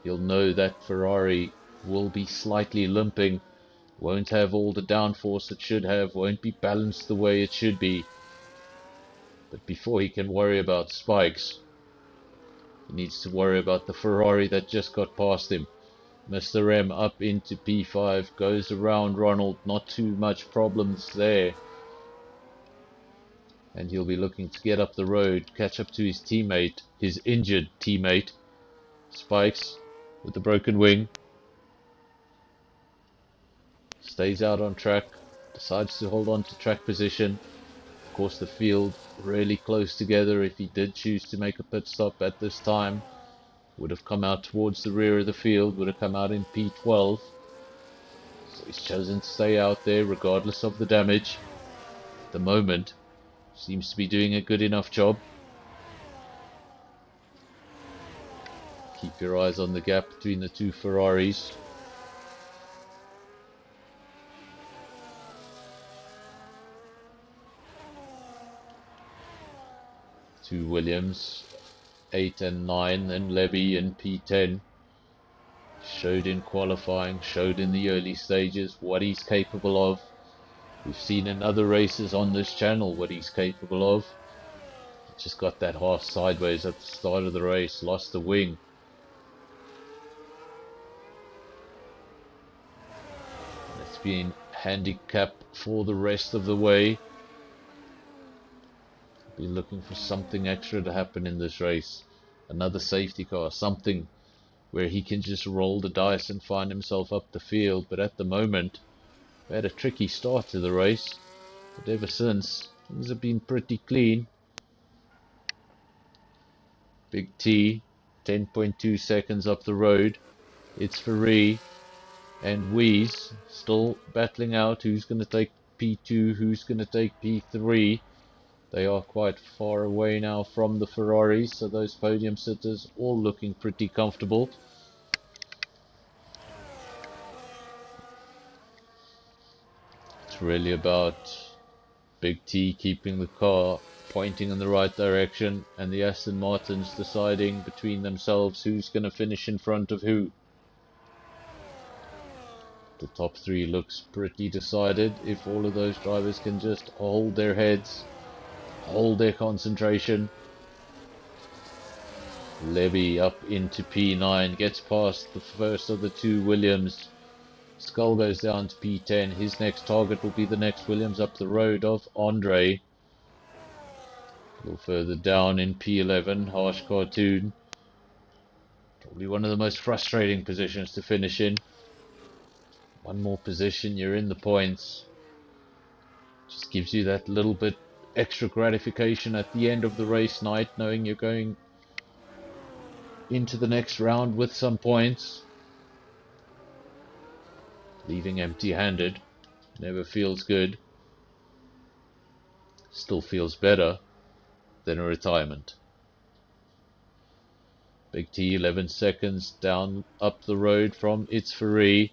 He'll know that Ferrari will be slightly limping, won't have all the downforce it should have, won't be balanced the way it should be. But before he can worry about Spikes, he needs to worry about the Ferrari that just got past him. Mr. M up into P5, goes around Ronald, not too much problems there. And he'll be looking to get up the road, catch up to his teammate, his injured teammate. Spikes with the broken wing. Stays out on track, decides to hold on to track position. Of course, the field really close together. If he did choose to make a pit stop at this time, would have come out towards the rear of the field, would have come out in P12. So he's chosen to stay out there regardless of the damage. At the moment, seems to be doing a good enough job. Keep your eyes on the gap between the two Ferraris. Two Williams, 8 and 9, and Levy in P10. Showed in qualifying, showed in the early stages what he's capable of. We've seen in other races on this channel what he's capable of. Just got that half sideways at the start of the race, lost the wing. It's been handicap for the rest of the way. Be looking for something extra to happen in this race. Another safety car, something where he can just roll the dice and find himself up the field. But at the moment, we had a tricky start to the race, but ever since, things have been pretty clean. Big T, 10.2 seconds up the road. It's Ferree and Wheeze still battling out who's going to take P2, who's going to take P3. They are quite far away now from the Ferraris, so those podium sitters all looking pretty comfortable. It's really about Big T keeping the car pointing in the right direction and the Aston Martins deciding between themselves who's going to finish in front of who. The top three looks pretty decided if all of those drivers can just hold their heads, hold their concentration. Levy up into P9, gets past the first of the two Williams. Skull goes down to P10. His next target will be the next Williams up the road of Andre. A little further down in P11, Harsh Cartoon. Probably one of the most frustrating positions to finish in. One more position, you're in the points. Just gives you that little bit extra gratification at the end of the race night, knowing you're going into the next round with some points. Leaving empty-handed never feels good. Still feels better than a retirement. Big T 11 seconds down up the road from It's Ferree.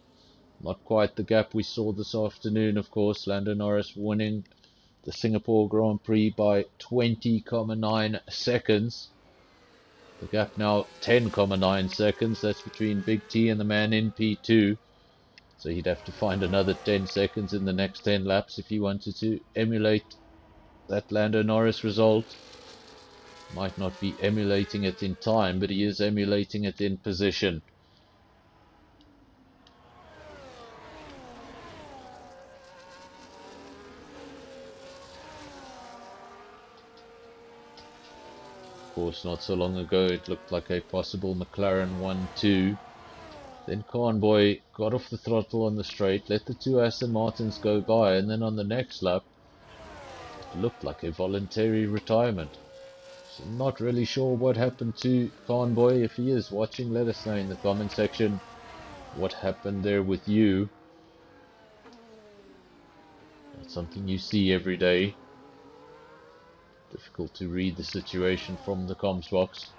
Not quite the gap we saw this afternoon, of course. Lando Norris winning the Singapore Grand Prix by 20.9 seconds. The gap now 10.9 seconds. That's between Big T and the man in P2. So he'd have to find another 10 seconds in the next 10 laps if he wanted to emulate that Lando Norris result. Might not be emulating it in time, but he is emulating it in position. Of course, not so long ago it looked like a possible McLaren 1-2. Then Convoy got off the throttle on the straight, let the two Aston Martins go by, and then on the next lap it looked like a voluntary retirement. So not really sure what happened to Convoy. If he is watching, let us know in the comment section what happened there with you. Not something you see every day. Difficult to read the situation from the comms box.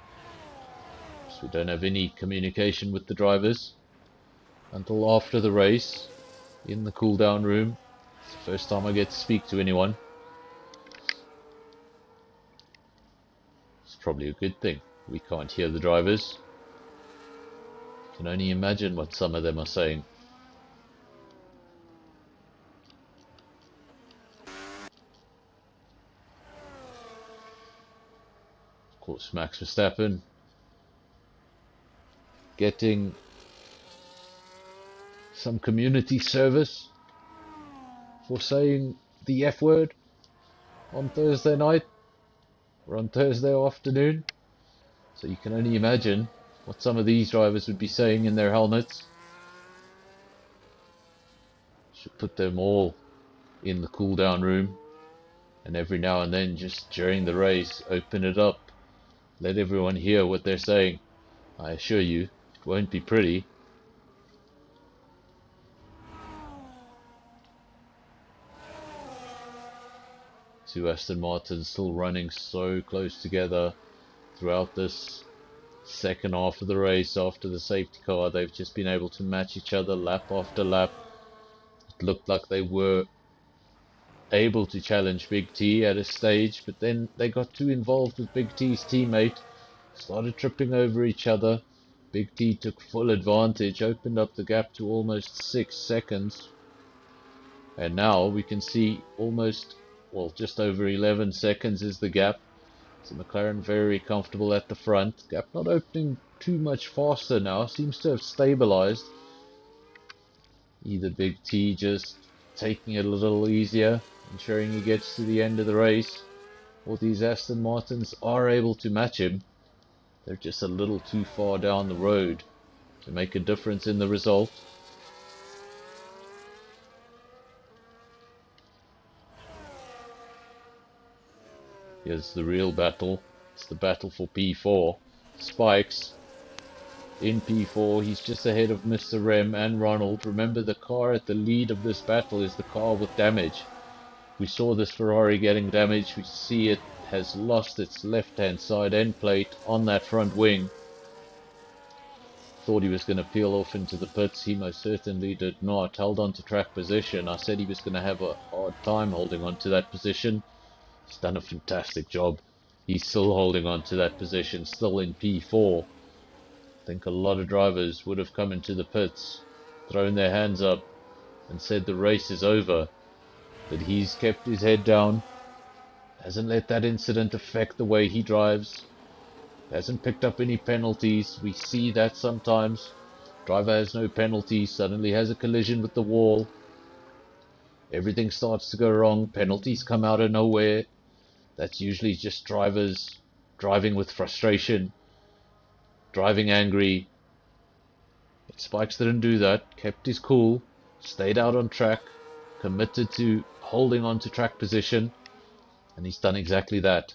So we don't have any communication with the drivers until after the race in the cool down room. It's the first time I get to speak to anyone. It's probably a good thing. We can't hear the drivers. Can only imagine what some of them are saying. Of course, Max Verstappen getting some community service for saying the F word on Thursday night or on Thursday afternoon. So you can only imagine what some of these drivers would be saying in their helmets. Should put them all in the cool down room, and every now and then just during the race open it up, let everyone hear what they're saying. I assure you it won't be pretty. Two Aston Martins still running so close together throughout this second half of the race. After the safety car, they've just been able to match each other lap after lap. It looked like they were able to challenge Big T at a stage, but then they got too involved with Big T's teammate, started tripping over each other. Big T took full advantage, opened up the gap to almost 6 seconds. And now we can see almost, well, just over 11 seconds is the gap. So McLaren very comfortable at the front. Gap not opening too much faster now. Seems to have stabilized. Either Big T just taking it a little easier, ensuring he gets to the end of the race, or these Aston Martins are able to match him. They're just a little too far down the road to make a difference in the result. Here's the real battle. It's the battle for P4. Spikes in P4. He's just ahead of Mr. Rem and Ronald. Remember, the car at the lead of this battle is the car with damage. We saw this Ferrari getting damaged. We see it has lost its left-hand side end plate on that front wing. Thought he was going to peel off into the pits. He most certainly did not. Held on to track position. I said he was going to have a hard time holding on to that position. He's done a fantastic job. He's still holding on to that position, still in P4. I think a lot of drivers would have come into the pits, thrown their hands up and said the race is over. But he's kept his head down, hasn't let that incident affect the way he drives, hasn't picked up any penalties. We see that sometimes. Driver has no penalties, suddenly has a collision with the wall. Everything starts to go wrong, penalties come out of nowhere. That's usually just drivers driving with frustration, driving angry. But Spikes didn't do that, kept his cool, stayed out on track, committed to holding on to track position, and he's done exactly that.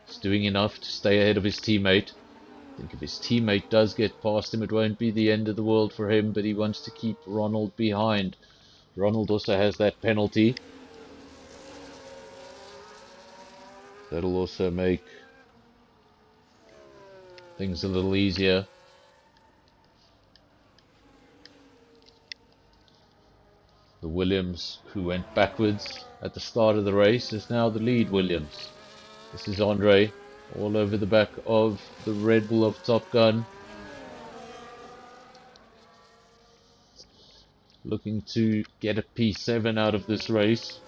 He's doing enough to stay ahead of his teammate. I think if his teammate does get past him, it won't be the end of the world for him, but he wants to keep Ronald behind. Ronald also has that penalty. That'll also make things a little easier. The Williams, who went backwards at the start of the race, is now the lead Williams. This is Andre, all over the back of the Red Bull of Top Gun. Looking to get a P7 out of this race.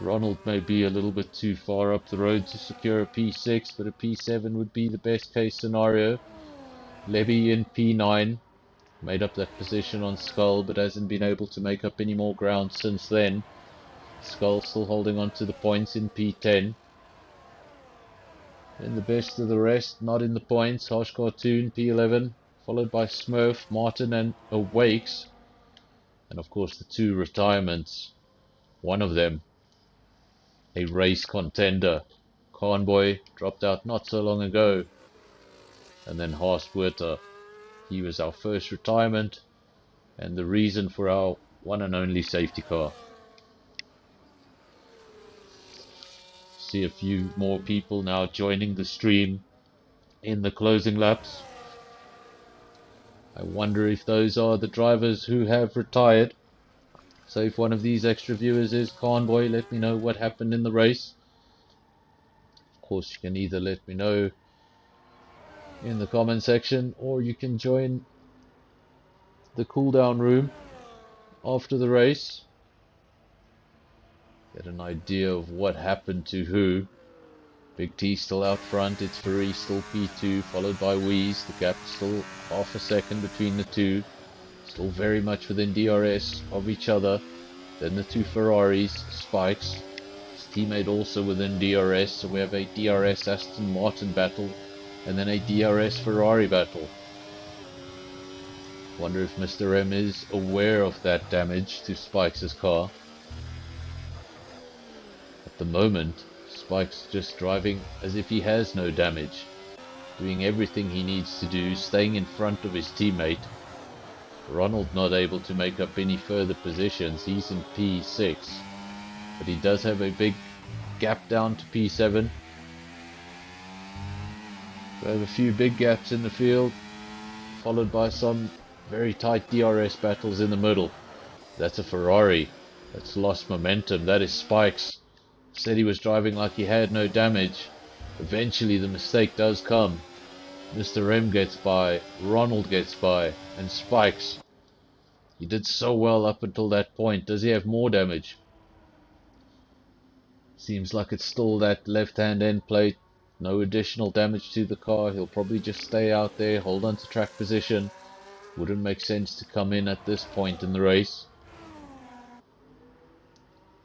Ronald may be a little bit too far up the road to secure a P6, but a P7 would be the best case scenario. Levy in P9, made up that position on Skull, but hasn't been able to make up any more ground since then. Skull still holding on to the points in P10. And the best of the rest, not in the points. Harsh Cartoon, P11, followed by Smurf, Martin and Awakes. And of course the two retirements. One of them, a race contender. Conboy dropped out not so long ago. And then Haaswerter. He was our first retirement and the reason for our one and only safety car. See a few more people now joining the stream in the closing laps. I wonder if those are the drivers who have retired. So if one of these extra viewers is Conboy, let me know what happened in the race. Of course, you can either let me know in the comment section, or you can join the cool down room after the race. Get an idea of what happened to who. Big T still out front, it's Ferrari still P2, followed by Wheeze. The gap still half a second between the two. Still very much within DRS of each other. Then the two Ferraris, Spikes. His teammate also within DRS, so we have a DRS Aston Martin battle and then a DRS Ferrari battle. Wonder if Mr. M is aware of that damage to Spikes' car. At the moment, Spikes just driving as if he has no damage, doing everything he needs to do, staying in front of his teammate. Ronald not able to make up any further positions, he's in P6, but he does have a big gap down to P7. We have a few big gaps in the field, followed by some very tight DRS battles in the middle. That's a Ferrari that's lost momentum. That is Spikes. Said he was driving like he had no damage. Eventually the mistake does come. Mr. M gets by, Ronald gets by, and Spikes He did so well up until that point. Does he have more damage? Seems like it's still that left-hand end plate. No additional damage to the car. He'll probably just stay out there, hold on to track position. Wouldn't make sense to come in at this point in the race.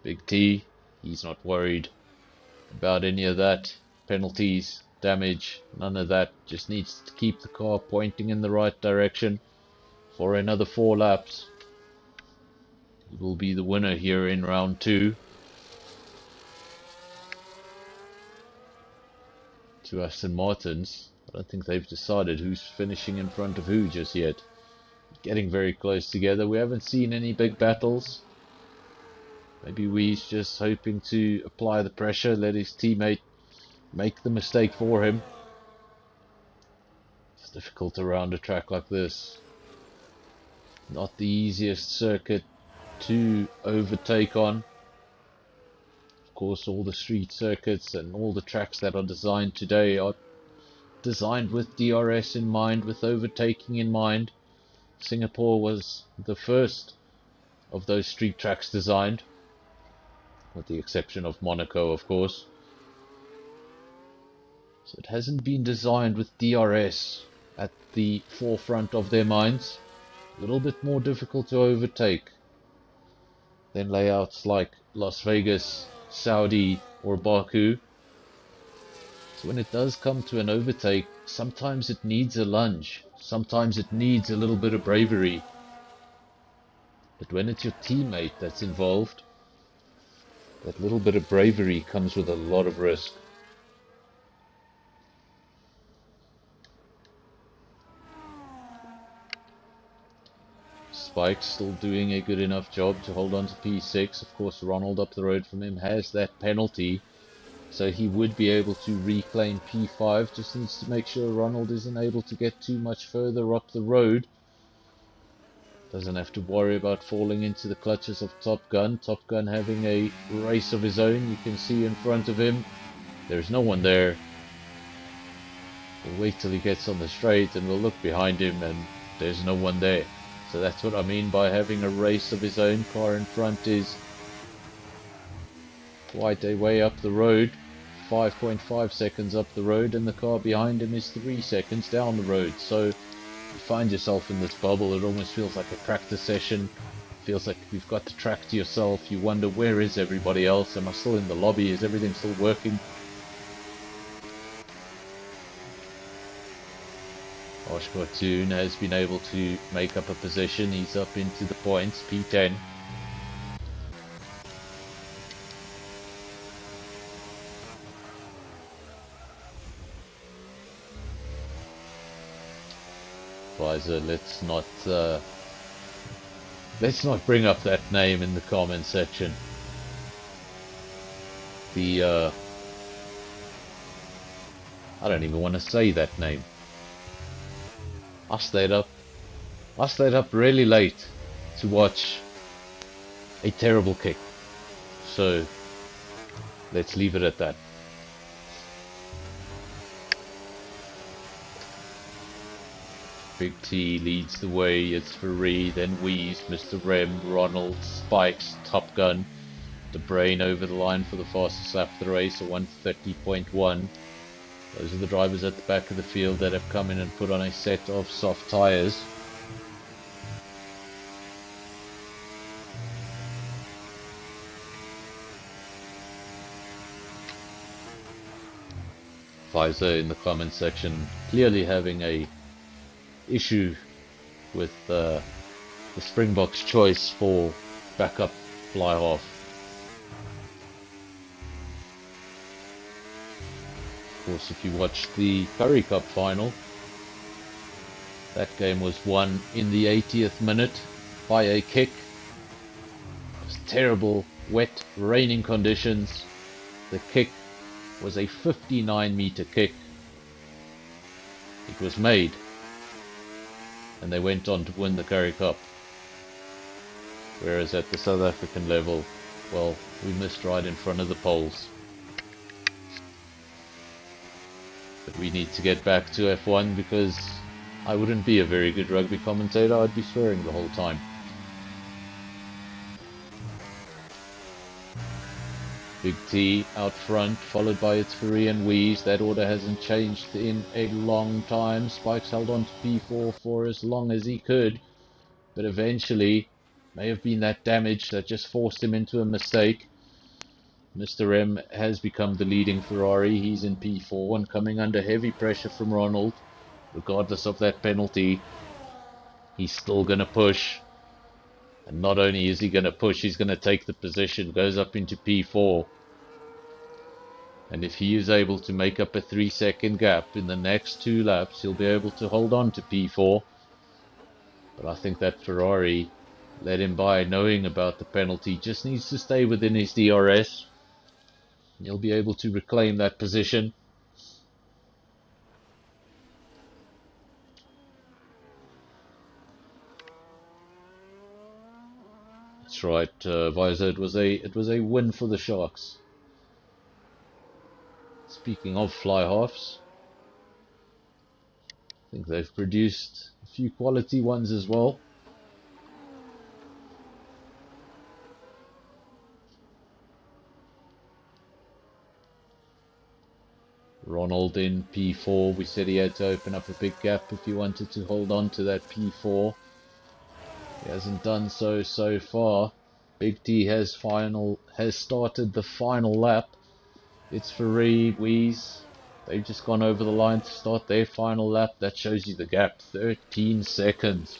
Big T, he's not worried about any of that. Penalties, damage, none of that. Just needs to keep the car pointing in the right direction for another 4 laps. He will be the winner here in round 2. To Aston Martins, I don't think they've decided who's finishing in front of who just yet. Getting very close together. We haven't seen any big battles. Maybe Wee's just hoping to apply the pressure, let his teammate make the mistake for him. It's difficult around a track like this. Not the easiest circuit to overtake on. Of course, all the street circuits and all the tracks that are designed today are designed with DRS in mind, with overtaking in mind. Singapore was the first of those street tracks designed, with the exception of Monaco, of course. So it hasn't been designed with DRS at the forefront of their minds. A little bit more difficult to overtake than layouts like Las Vegas, Saudi, or Baku. So when it does come to an overtake, sometimes it needs a lunge, sometimes it needs a little bit of bravery. But when it's your teammate that's involved, that little bit of bravery comes with a lot of risk. Spike's still doing a good enough job to hold on to P6. Of course, Ronald up the road from him has that penalty, so he would be able to reclaim P5. Just needs to make sure Ronald isn't able to get too much further up the road. Doesn't have to worry about falling into the clutches of Top Gun. Top Gun having a race of his own. You can see in front of him, there's no one there. We'll wait till he gets on the straight and we'll look behind him and there's no one there. So that's what I mean by having a race of his own. Car in front is quite a way up the road, 5.5 seconds up the road, and the car behind him is 3 seconds down the road. So you find yourself in this bubble. It almost feels like a practice session. Feels like you've got the track to yourself. You wonder, where is everybody else? Am I still in the lobby? Is everything still working? Osh Cartoon has been able to make up a position. He's up into the points, P10. Advisor, let's not bring up that name in the comment section. I don't even want to say that name. I stayed up really late to watch a terrible kick. So let's leave it at that. Big T leads the way. It's Free, then Wheeze, Mr. Rem, Ronald, Spikes, Top Gun. The Brain over the line for the fastest lap of the race, a 1:30.1. Those are the drivers at the back of the field that have come in and put on a set of soft tyres. Pfizer in the comment section clearly having a issue with the Springboks choice for backup fly half. Of course, if you watched the Curry Cup final, that game was won in the 80th minute by a kick. It was terrible, wet, raining conditions. The kick was a 59-meter kick. It was made, and they went on to win the Curry Cup. Whereas at the South African level, well, we missed right in front of the poles. But we need to get back to F1 because I wouldn't be a very good rugby commentator. I'd be swearing the whole time. Big T out front, followed by its Ferrari and Wheeze. That order hasn't changed in a long time. Spikes held on to P4 for as long as he could, but eventually, may have been that damage that just forced him into a mistake. Mr. M has become the leading Ferrari. He's in P4 and coming under heavy pressure from Ronald. Regardless of that penalty, he's still going to push. And not only is he going to push, he's going to take the position, goes up into P4. And if he is able to make up a 3-second gap in the next 2 laps, he'll be able to hold on to P4. But I think that Ferrari let him by knowing about the penalty. Just needs to stay within his DRS. He'll be able to reclaim that position. That's right, Visor. It was a win for the Sharks. Speaking of fly halves, I think they've produced a few quality ones as well. Ronald in P4. We said he had to open up a big gap if he wanted to hold on to that P4. He hasn't done so far. Big T has started the final lap. It's Ferrari, Wheeze. They've just gone over the line to start their final lap. That shows you the gap. 13 seconds.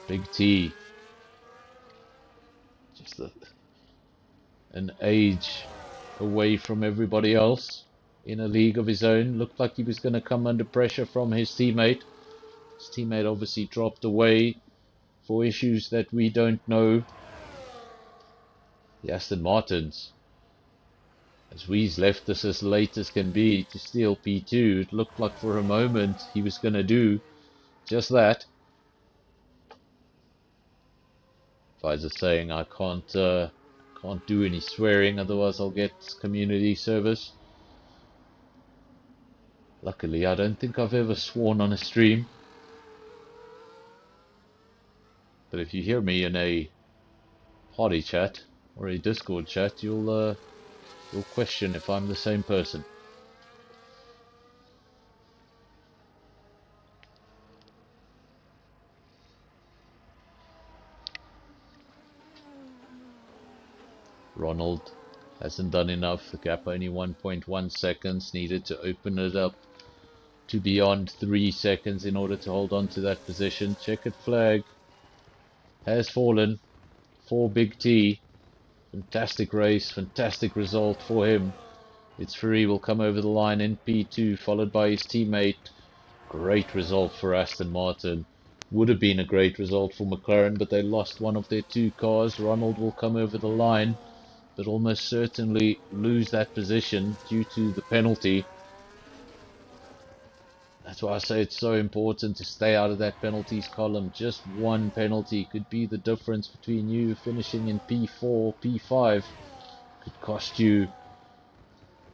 Big T. Just an age away from everybody else in a league of his own. Looked like he was going to come under pressure from his teammate. His teammate obviously dropped away for issues that we don't know. The Aston Martins, as Wheeze left us as late as can be to steal P2, it looked like for a moment he was going to do just that. Visor saying I can't do any swearing, otherwise I'll get community service. Luckily, I don't think I've ever sworn on a stream. But if you hear me in a party chat or a Discord chat, you'll question if I'm the same person. Ronald hasn't done enough. The gap only 1.1 seconds. Needed to open it up to beyond 3 seconds in order to hold on to that position. Checkered flag has fallen for Big T. Fantastic race, fantastic result for him. It's Ferrari will come over the line in P2, followed by his teammate. Great result for Aston Martin. Would have been a great result for McLaren, but they lost one of their 2 cars. Ronald will come over the line, but almost certainly lose that position due to the penalty. That's why I say it's so important to stay out of that penalties column. Just one penalty could be the difference between you finishing in P4, P5. Could cost you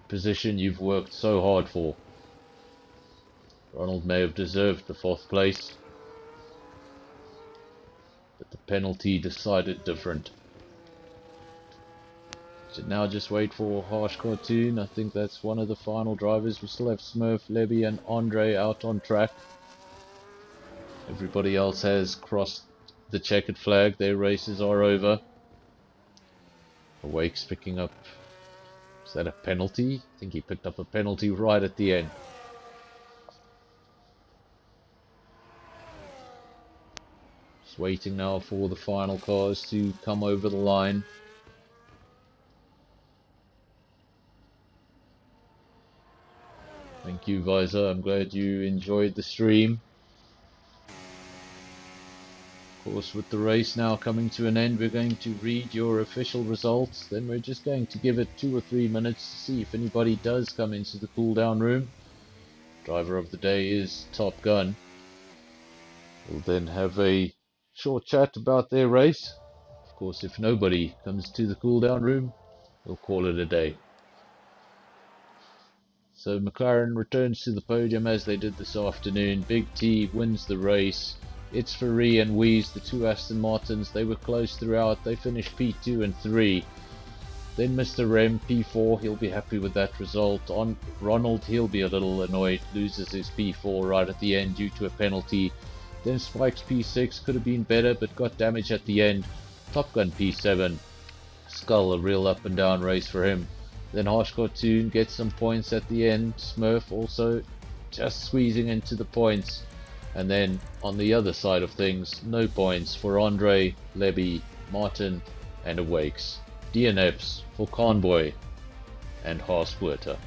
a position you've worked so hard for. Ronald may have deserved the 4th place, but the penalty decided different. So now just wait for Harsh Cartoon. I think that's one of the final drivers. We still have Smurf, Levy and Andre out on track. Everybody else has crossed the checkered flag. Their races are over. Awake's picking up... Is that a penalty? I think he picked up a penalty right at the end. Just waiting now for the final cars to come over the line. Thank you, Visor. I'm glad you enjoyed the stream. Of course, with the race now coming to an end, we're going to read your official results. Then we're just going to give it 2 or 3 minutes to see if anybody does come into the cool down room. Driver of the day is Top Gun. We'll then have a short chat about their race. Of course, if nobody comes to the cool down room, we'll call it a day. So McLaren returns to the podium as they did this afternoon. Big T wins the race. It's Ferrari and Wheeze, the 2 Aston Martins. They were close throughout. They finished P2 and 3. Then Mr. Rem, P4, he'll be happy with that result. On Ronald, he'll be a little annoyed, loses his P4 right at the end due to a penalty. Then Spike's P6 could have been better, but got damage at the end. Top Gun P7, Skull, a real up and down race for him. Then Harsh Cartoon gets some points at the end. Smurf also just squeezing into the points. And then on the other side of things, no points for Andre, Lebby, Martin and Awakes. DNFs for Convoy and Haaswerter.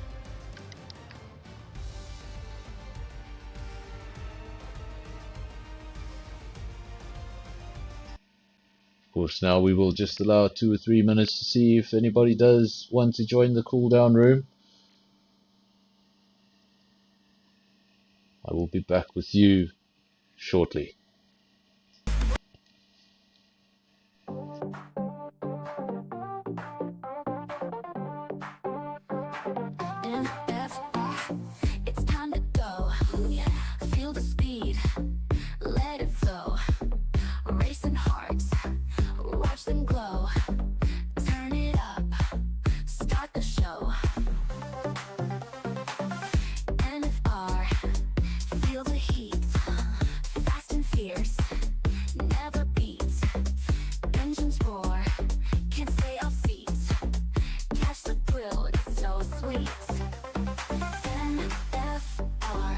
Of course, now we will just allow 2 or 3 minutes to see if anybody does want to join the cool down room. I will be back with you shortly. It's time to go. Feel the speed, let it flow. Racing hearts, watch them glow. Turn it up, start the show. NFR, feel the heat. Fast and fierce, never beats. Engines roar, can't stay off seats. Catch the thrill, it's so sweet. NFR,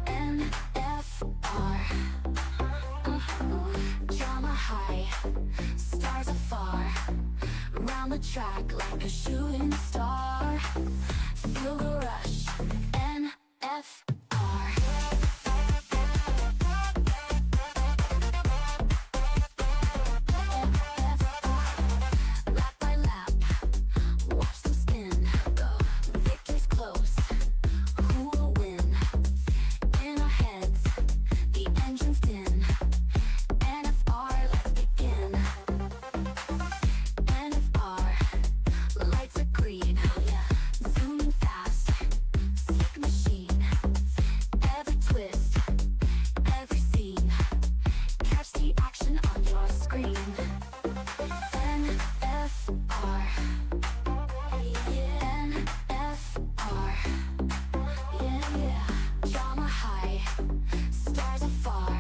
NFR. Drama high, stars afar. Round the track like a shooting star. Feel the rush, NFR. Lap by lap, watch them spin. Go, victory's close. Who will win? In our heads, the engine's din. NFR, let's begin. NFR, lights are green. Zooming fast, slick machine. Every twist, every scene. Catch the action on your screen. NFR, NFR, yeah. Drama high, stars afar.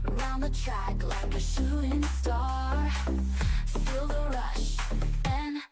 Round the track like a shooting star. Feel the rush, NFR.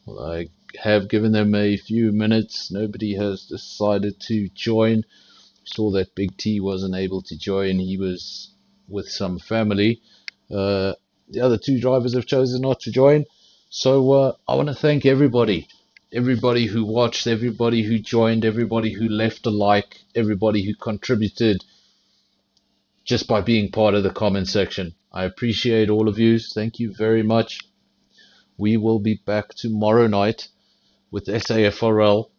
Well, I have given them a few minutes. Nobody has decided to join. Saw that Big T wasn't able to join. He was with some family. The other 2 drivers have chosen not to join. So I want to thank everybody. Everybody who watched, everybody who joined, everybody who left a like, everybody who contributed just by being part of the comment section. I appreciate all of you. Thank you very much. We will be back tomorrow night with SAFRL,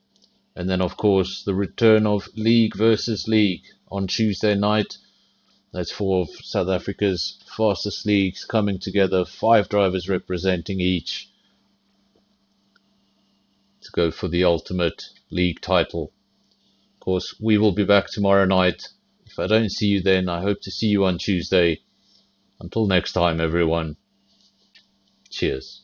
and then of course the return of League versus League on Tuesday night. That's 4 of South Africa's fastest leagues coming together, 5 drivers representing each to go for the ultimate league title. Of course, we will be back tomorrow night. If I don't see you then, I hope to see you on Tuesday. Until next time, everyone. Cheers.